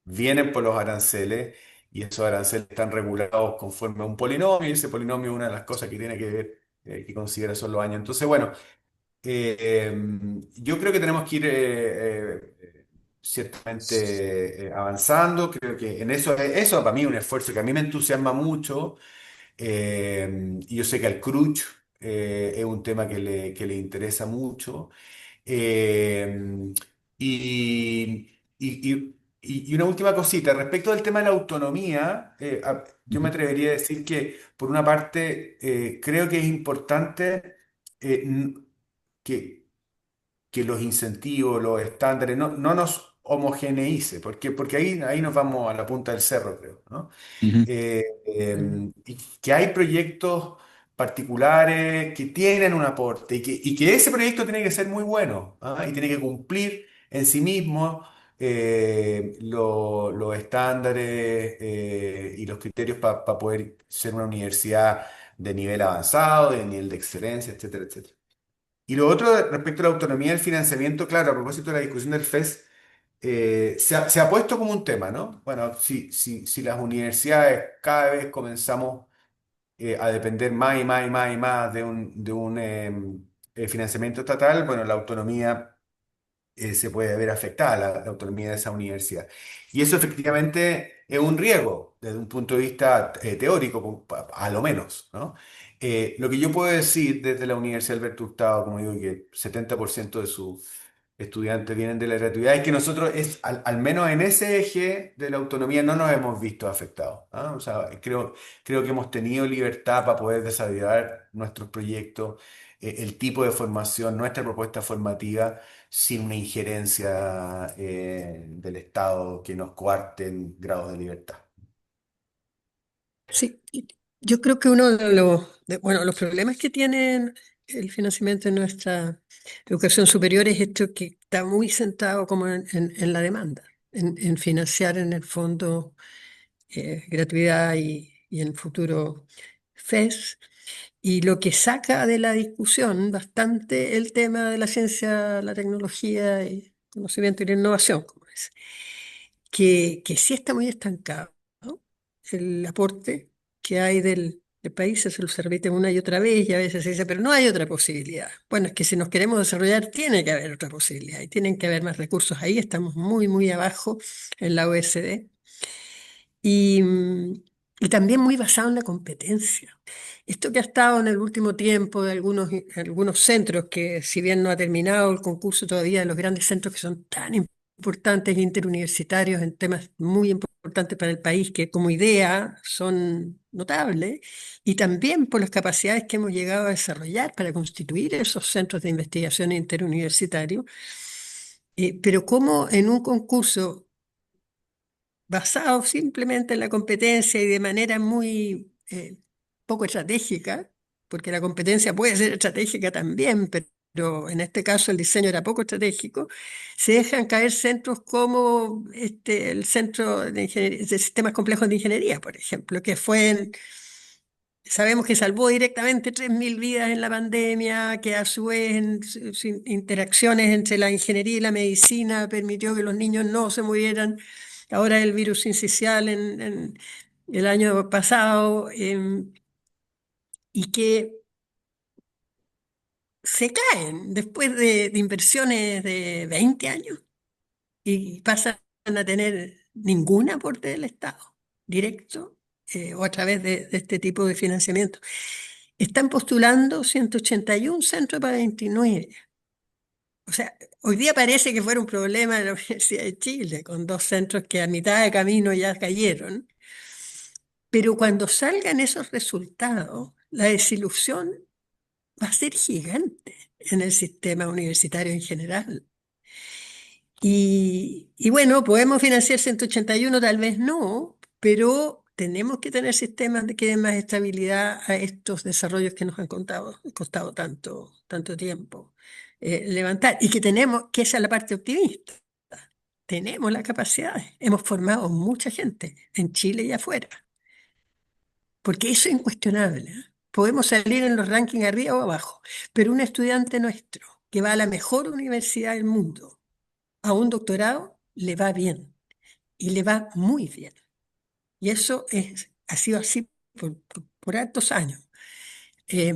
vienen por los aranceles y esos aranceles están regulados conforme a un polinomio y ese polinomio es una de las cosas que tiene que ver, que considera son los años. Entonces, bueno, yo creo que tenemos que ir ciertamente avanzando. Creo que en eso para mí es un esfuerzo que a mí me entusiasma mucho. Y yo sé que al Cruch es un tema que le interesa mucho. Eh, y una última cosita, respecto del tema de la autonomía, yo me
ujú,
atrevería a decir que, por una parte, creo que es importante que, que los incentivos, los estándares, no nos homogeneice, porque ahí nos vamos a la punta del cerro, creo, ¿no?
ujú.
Y que hay proyectos particulares que tienen un aporte y que ese proyecto tiene que ser muy bueno, ¿ah? Y tiene que cumplir en sí mismo los estándares y los criterios para poder ser una universidad de nivel avanzado, de nivel de excelencia, etcétera, etcétera. Y lo otro respecto a la autonomía del financiamiento, claro, a propósito de la discusión del FES, se ha puesto como un tema, ¿no? Bueno, si las universidades cada vez comenzamos a depender más y más y más y más de un financiamiento estatal, bueno, la autonomía se puede ver afectada, la autonomía de esa universidad. Y eso efectivamente es un riesgo desde un punto de vista teórico, a lo menos, ¿no? Lo que yo puedo decir desde la Universidad Alberto Hurtado, como digo, que 70% de sus estudiantes vienen de la gratuidad, es que nosotros, al menos en ese eje de la autonomía, no nos hemos visto afectados. ¿Ah? O sea, creo que hemos tenido libertad para poder desarrollar nuestros proyectos, el tipo de formación, nuestra propuesta formativa, sin una injerencia del Estado que nos coarten grados de libertad.
Sí, y yo creo que uno de bueno, los problemas que tiene el financiamiento de nuestra educación superior es esto que está muy centrado como en la demanda, en financiar en el fondo gratuidad y en el futuro FES. Y lo que saca de la discusión bastante el tema de la ciencia, la tecnología y conocimiento y la innovación, como es, que sí está muy estancado, ¿no? El aporte que hay del país se lo repite una y otra vez y a veces se dice, pero no hay otra posibilidad. Bueno, es que si nos queremos desarrollar tiene que haber otra posibilidad y tienen que haber más recursos. Ahí estamos muy, muy abajo en la OECD. Y, y también muy basado en la competencia. Esto que ha estado en el último tiempo de algunos centros, que si bien no ha terminado el concurso todavía de los grandes centros que son tan importantes e interuniversitarios en temas muy importantes para el país, que como idea son notables, y también por las capacidades que hemos llegado a desarrollar para constituir esos centros de investigación interuniversitarios, pero como en un concurso basado simplemente en la competencia y de manera muy poco estratégica, porque la competencia puede ser estratégica también, pero en este caso el diseño era poco estratégico, se dejan caer centros como el Centro de Sistemas Complejos de Ingeniería, por ejemplo, que sabemos que salvó directamente 3.000 vidas en la pandemia, que a su vez en sus interacciones entre la ingeniería y la medicina permitió que los niños no se murieran. Ahora el virus sincicial en el año pasado, y que se caen después de inversiones de 20 años y pasan a tener ningún aporte del Estado, directo, o a través de este tipo de financiamiento. Están postulando 181 centros para 29. O sea, hoy día parece que fuera un problema de la Universidad de Chile, con dos centros que a mitad de camino ya cayeron. Pero cuando salgan esos resultados, la desilusión va a ser gigante en el sistema universitario en general. Y bueno, podemos financiar 181, tal vez no, pero tenemos que tener sistemas que den más estabilidad a estos desarrollos que nos han costado tanto tiempo levantar. Y que esa es la parte optimista. Tenemos las capacidades, hemos formado mucha gente en Chile y afuera, porque eso es incuestionable, ¿eh? Podemos salir en los rankings arriba o abajo, pero un estudiante nuestro que va a la mejor universidad del mundo, a un doctorado, le va bien y le va muy bien. Y eso ha sido así por hartos años. Eh,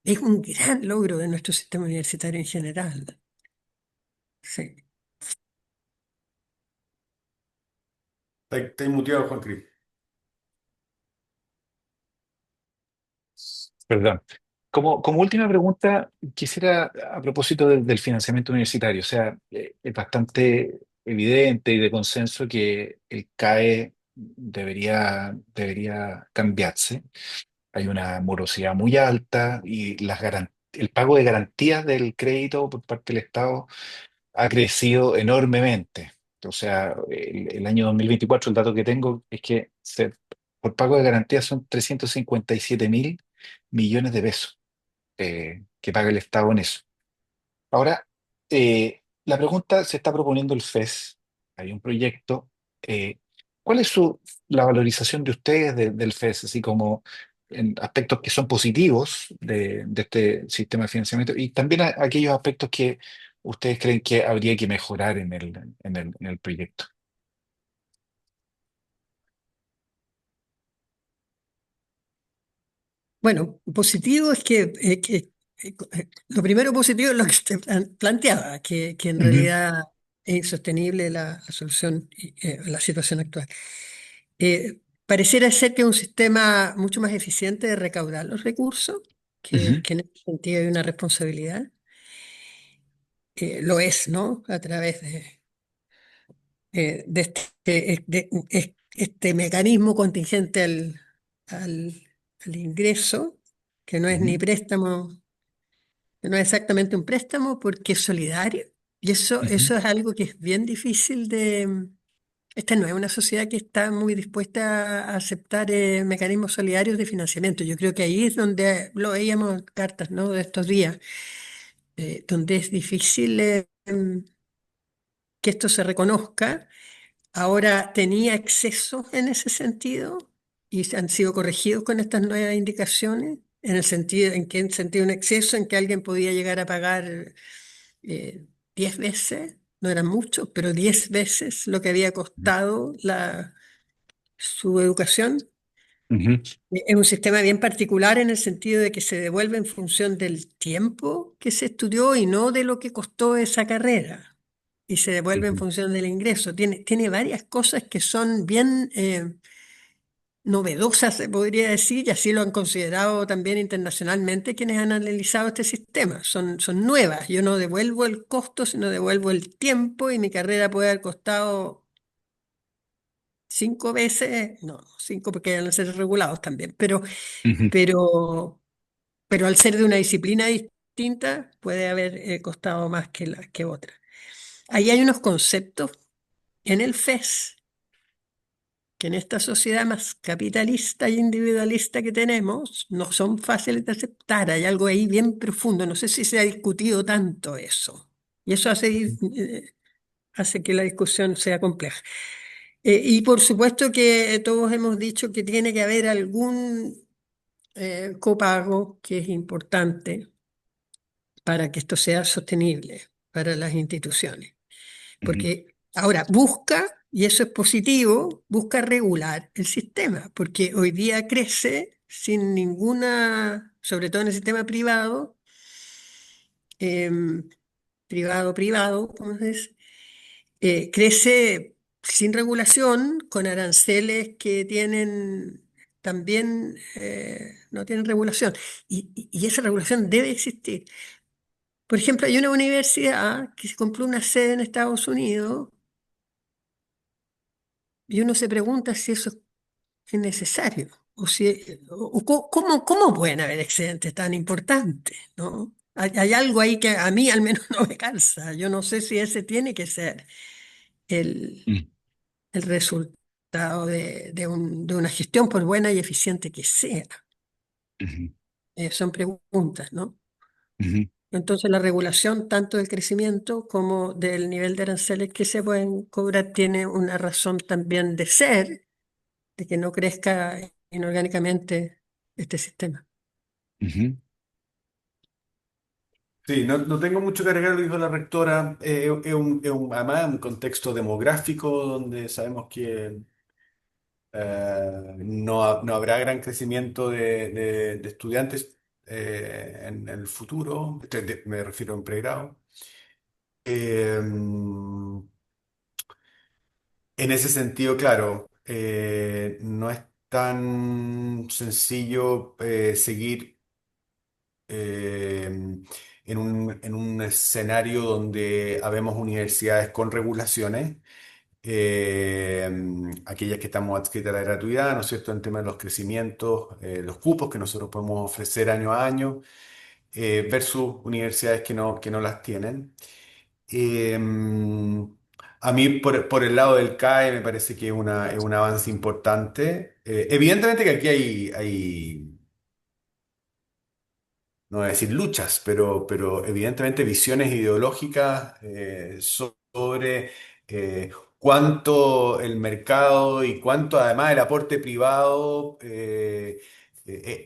es un gran logro de nuestro sistema universitario en general. Sí.
Está muteado, Juan Cris.
Perdón. Como última pregunta, quisiera, a propósito del financiamiento universitario, o sea, es bastante evidente y de consenso que el CAE debería cambiarse. Hay una morosidad muy alta y el pago de garantías del crédito por parte del Estado ha crecido enormemente. O sea, el año 2024, el dato que tengo es que por pago de garantías son 357.000 millones de pesos que paga el Estado en eso. Ahora, la pregunta se está proponiendo el FES, hay un proyecto. ¿Cuál es la valorización de ustedes del FES, así como en aspectos que son positivos de este sistema de financiamiento y también aquellos aspectos que ustedes creen que habría que mejorar en el proyecto?
Bueno, positivo es lo primero positivo es lo que usted planteaba, que en
Ujú,
realidad es insostenible la solución, la situación actual. Pareciera ser que es un sistema mucho más eficiente de recaudar los recursos,
ujú,
que en ese sentido hay una responsabilidad. Lo es, ¿no? A través este mecanismo contingente al, al ingreso, que no es ni
ujú,
préstamo, que no es exactamente un préstamo porque es solidario. Y
ujú,
eso es algo que es bien difícil de. Esta no es una sociedad que está muy dispuesta a aceptar mecanismos solidarios de financiamiento. Yo creo que ahí es donde lo veíamos en cartas, ¿no? De estos días, donde es difícil que esto se reconozca. Ahora tenía excesos en ese sentido y han sido corregidos con estas nuevas indicaciones, en el sentido, ¿en qué sentido un exceso? En que alguien podía llegar a pagar 10 veces, no eran muchos, pero 10 veces lo que había costado su educación.
ujú,
Es un sistema bien particular en el sentido de que se devuelve en función del tiempo que se estudió y no de lo que costó esa carrera. Y se devuelve en
ujú,
función del ingreso. Tiene varias cosas que son bien novedosa, se podría decir, y así lo han considerado también internacionalmente quienes han analizado este sistema. Son nuevas. Yo no devuelvo el costo, sino devuelvo el tiempo y mi carrera puede haber costado 5 veces, no, 5 porque van a ser regulados también,
Ujú,
pero, pero al ser de una disciplina distinta puede haber costado más que otra. Ahí hay unos conceptos en el FES que en esta sociedad más capitalista e individualista que tenemos no son fáciles de aceptar. Hay algo ahí bien profundo. No sé si se ha discutido tanto eso. Y eso hace que la discusión sea compleja. Y por supuesto que todos hemos dicho que tiene que haber algún copago que es importante para que esto sea sostenible para las instituciones.
ujú,
Porque ahora busca, y eso es positivo, busca regular el sistema, porque hoy día crece sin ninguna, sobre todo en el sistema privado, em, privado, ¿cómo se dice? Crece sin regulación, con aranceles que tienen también, no tienen regulación. Y esa regulación debe existir. Por ejemplo, hay una universidad que se compró una sede en Estados Unidos y uno se pregunta si eso es necesario o si cómo pueden haber excedentes tan importantes, ¿no? Hay algo ahí que a mí al menos no me calza. Yo no sé si ese tiene que ser el,
ujú,
el resultado de una gestión, por buena y eficiente que sea.
ujú,
Son preguntas, ¿no?
ujú,
Entonces, la regulación tanto del crecimiento como del nivel de aranceles que se pueden cobrar tiene una razón también de ser, de que no crezca inorgánicamente este sistema.
ujú,
Sí, no tengo mucho que agregar, lo dijo la rectora. Además, un contexto demográfico donde sabemos que no habrá gran crecimiento de estudiantes en el futuro, me refiero en pregrado. Eh, en ese sentido, claro, no es tan sencillo seguir eh, en un escenario donde habemos universidades con regulaciones, aquellas que estamos adscritas a la gratuidad, ¿no es cierto?, en tema de los crecimientos, los cupos que nosotros podemos ofrecer año a año, versus universidades que no las tienen. Eh, a mí, por el lado del CAE, me parece que es un avance importante. Evidentemente que aquí hay no voy a decir luchas, pero evidentemente visiones ideológicas sobre cuánto el mercado y cuánto además el aporte privado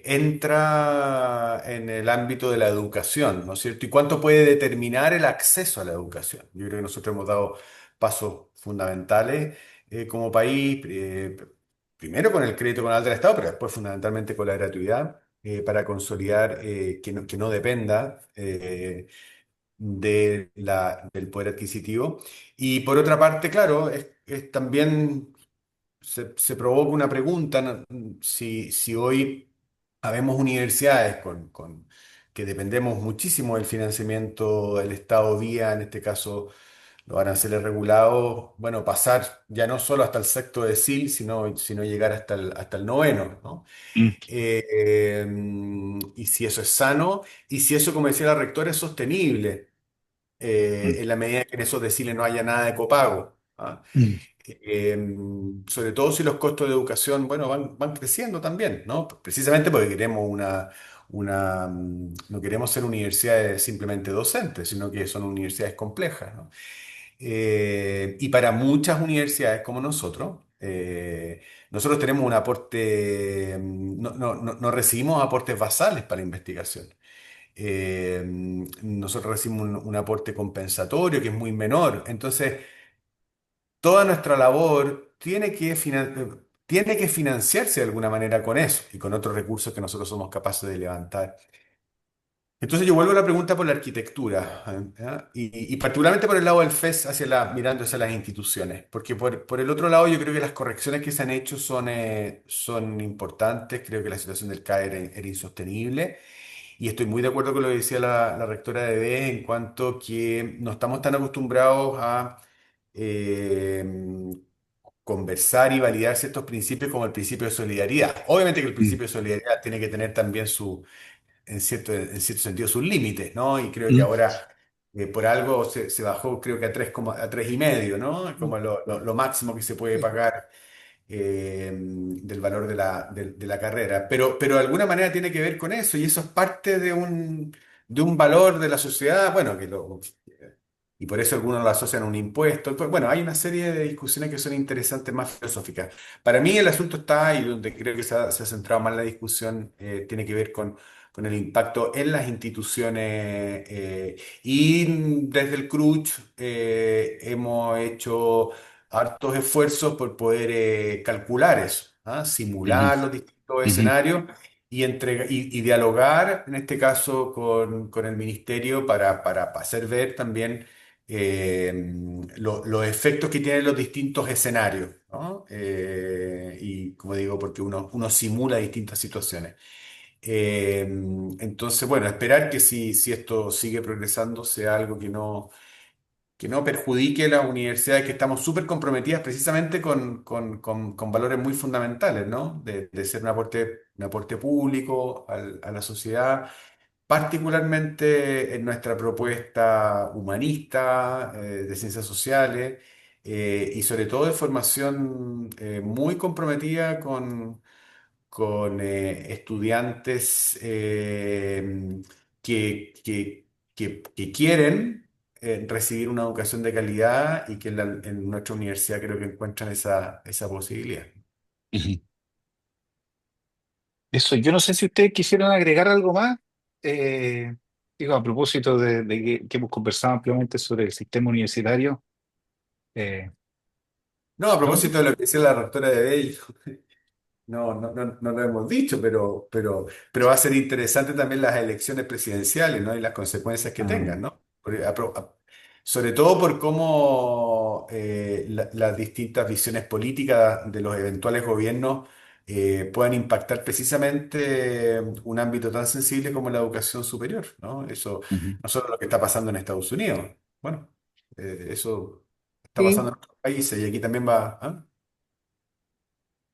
entra en el ámbito de la educación, ¿no es cierto? Y cuánto puede determinar el acceso a la educación. Yo creo que nosotros hemos dado pasos fundamentales como país, primero con el crédito con alta del Estado, pero después fundamentalmente con la gratuidad para consolidar que no dependa del poder adquisitivo. Y por otra parte, claro, también se provoca una pregunta, ¿no? Si hoy habemos universidades que dependemos muchísimo del financiamiento del Estado vía, en este caso, los aranceles regulados, bueno, pasar ya no solo hasta el sexto decil, sino llegar hasta el noveno, ¿no?
mm,
Y si eso es sano, y si eso, como decía la rectora, es sostenible,
mm,
en la medida que en esos deciles no haya nada de copago. ¿Ah?
mm,
Eh, Sobre todo si los costos de educación, bueno, van creciendo también, ¿no? Precisamente porque queremos no queremos ser universidades simplemente docentes, sino que son universidades complejas, ¿no? Y para muchas universidades como nosotros, nosotros tenemos un aporte, no recibimos aportes basales para investigación. Nosotros recibimos un aporte compensatorio que es muy menor. Entonces, toda nuestra labor tiene que financiarse de alguna manera con eso y con otros recursos que nosotros somos capaces de levantar. Entonces yo vuelvo a la pregunta por la arquitectura, ¿ya? Y particularmente por el lado del FES mirando hacia las instituciones, porque por el otro lado yo creo que las correcciones que se han hecho son importantes, creo que la situación del CAE era insostenible y estoy muy de acuerdo con lo que decía la rectora de BES en cuanto que no estamos tan acostumbrados a eh, conversar y validar ciertos principios como el principio de solidaridad. Obviamente que el
Mm,
principio de solidaridad tiene que tener también en cierto sentido sus límites, ¿no? Y creo que
mm,
ahora por algo se bajó, creo que a 3, a 3,5, ¿no?
Mm.
Como lo máximo que se puede
Sí,
pagar del valor de la carrera. Pero de alguna manera tiene que ver con eso, y eso es parte de un valor de la sociedad, bueno, y por eso algunos lo asocian a un impuesto. Pues, bueno, hay una serie de discusiones que son interesantes, más filosóficas. Para mí el asunto está, y donde creo que se ha centrado más la discusión, tiene que ver con el impacto en las instituciones. Y desde el CRUCH hemos hecho hartos esfuerzos por poder calcular eso, ¿ah?
ujú,
Simular los distintos
ujú,
escenarios y dialogar, en este caso, con el ministerio para hacer ver también eh, los efectos que tienen los distintos escenarios, ¿no? Y como digo, porque uno simula distintas situaciones. Eh, entonces, bueno, esperar que si esto sigue progresando sea algo que no perjudique las universidades que estamos súper comprometidas precisamente con valores muy fundamentales, ¿no? De ser un aporte público a la sociedad, particularmente en nuestra propuesta humanista, de ciencias sociales, y sobre todo de formación muy comprometida con estudiantes que, que- que quieren recibir una educación de calidad y que en nuestra universidad creo que encuentran esa posibilidad.
ujú. Eso, yo no sé si ustedes quisieran agregar algo más. eh, Digo, a propósito de que hemos conversado ampliamente sobre el sistema universitario. eh,
No, a
¿No?
propósito de lo que decía la rectora de Bell, no lo hemos dicho, pero va a ser interesante también las elecciones presidenciales, ¿no? Y las consecuencias que
Ah,
tengan, ¿no? Sobre todo por cómo las distintas visiones políticas de los eventuales gobiernos puedan impactar precisamente un ámbito tan sensible como la educación superior, ¿no? Eso
ujú.
no solo lo que está pasando en Estados Unidos, bueno, eso está pasando
sí,
en otros países y aquí también va, ¿ah?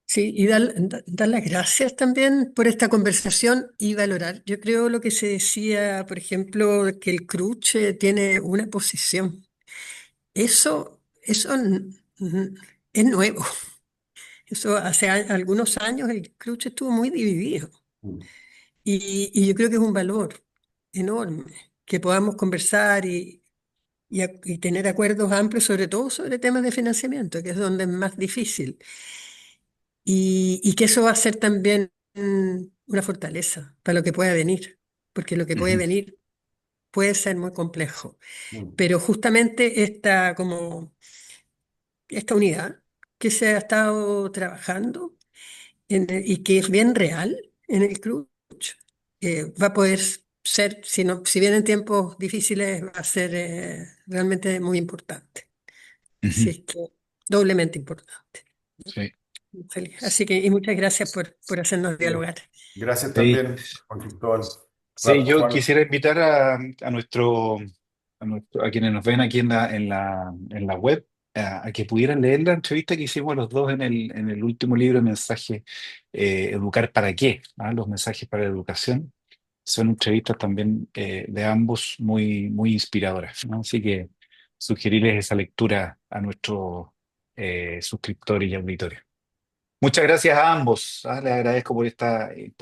sí, y dar las gracias también por esta conversación y valorar. Yo creo lo que se decía, por ejemplo, que el cruce tiene una posición. Eso es nuevo. Eso hace algunos años el cruce estuvo muy dividido.
Mm.
Y yo creo que es un valor enorme que podamos conversar y tener acuerdos amplios, sobre todo sobre temas de financiamiento, que es donde es más difícil. Y que eso va a ser también una fortaleza para lo que pueda venir, porque lo que puede
Ujú,
venir puede ser muy complejo.
Mm.
Pero justamente esta unidad que se ha estado trabajando y que es bien real en el club, va a poder ser, si vienen tiempos difíciles, va a ser realmente muy importante. Así
ujú.
es que doblemente importante.
Sí,
Feliz. Así que, y muchas gracias por hacernos
Bien.
dialogar.
Gracias
sí,
también, Juan Cristóbal.
sí, yo
Juan,
quisiera invitar a quienes nos ven aquí en la web, a que pudieran leer la entrevista que hicimos los dos en el último libro de mensaje, Educar para qué, ¿ah? Los mensajes para la educación. Son entrevistas también de ambos muy inspiradoras, ¿no? Así que sugerirles esa lectura a nuestros suscriptores y auditores. Muchas gracias a ambos, ¿ah? Les agradezco por esta importante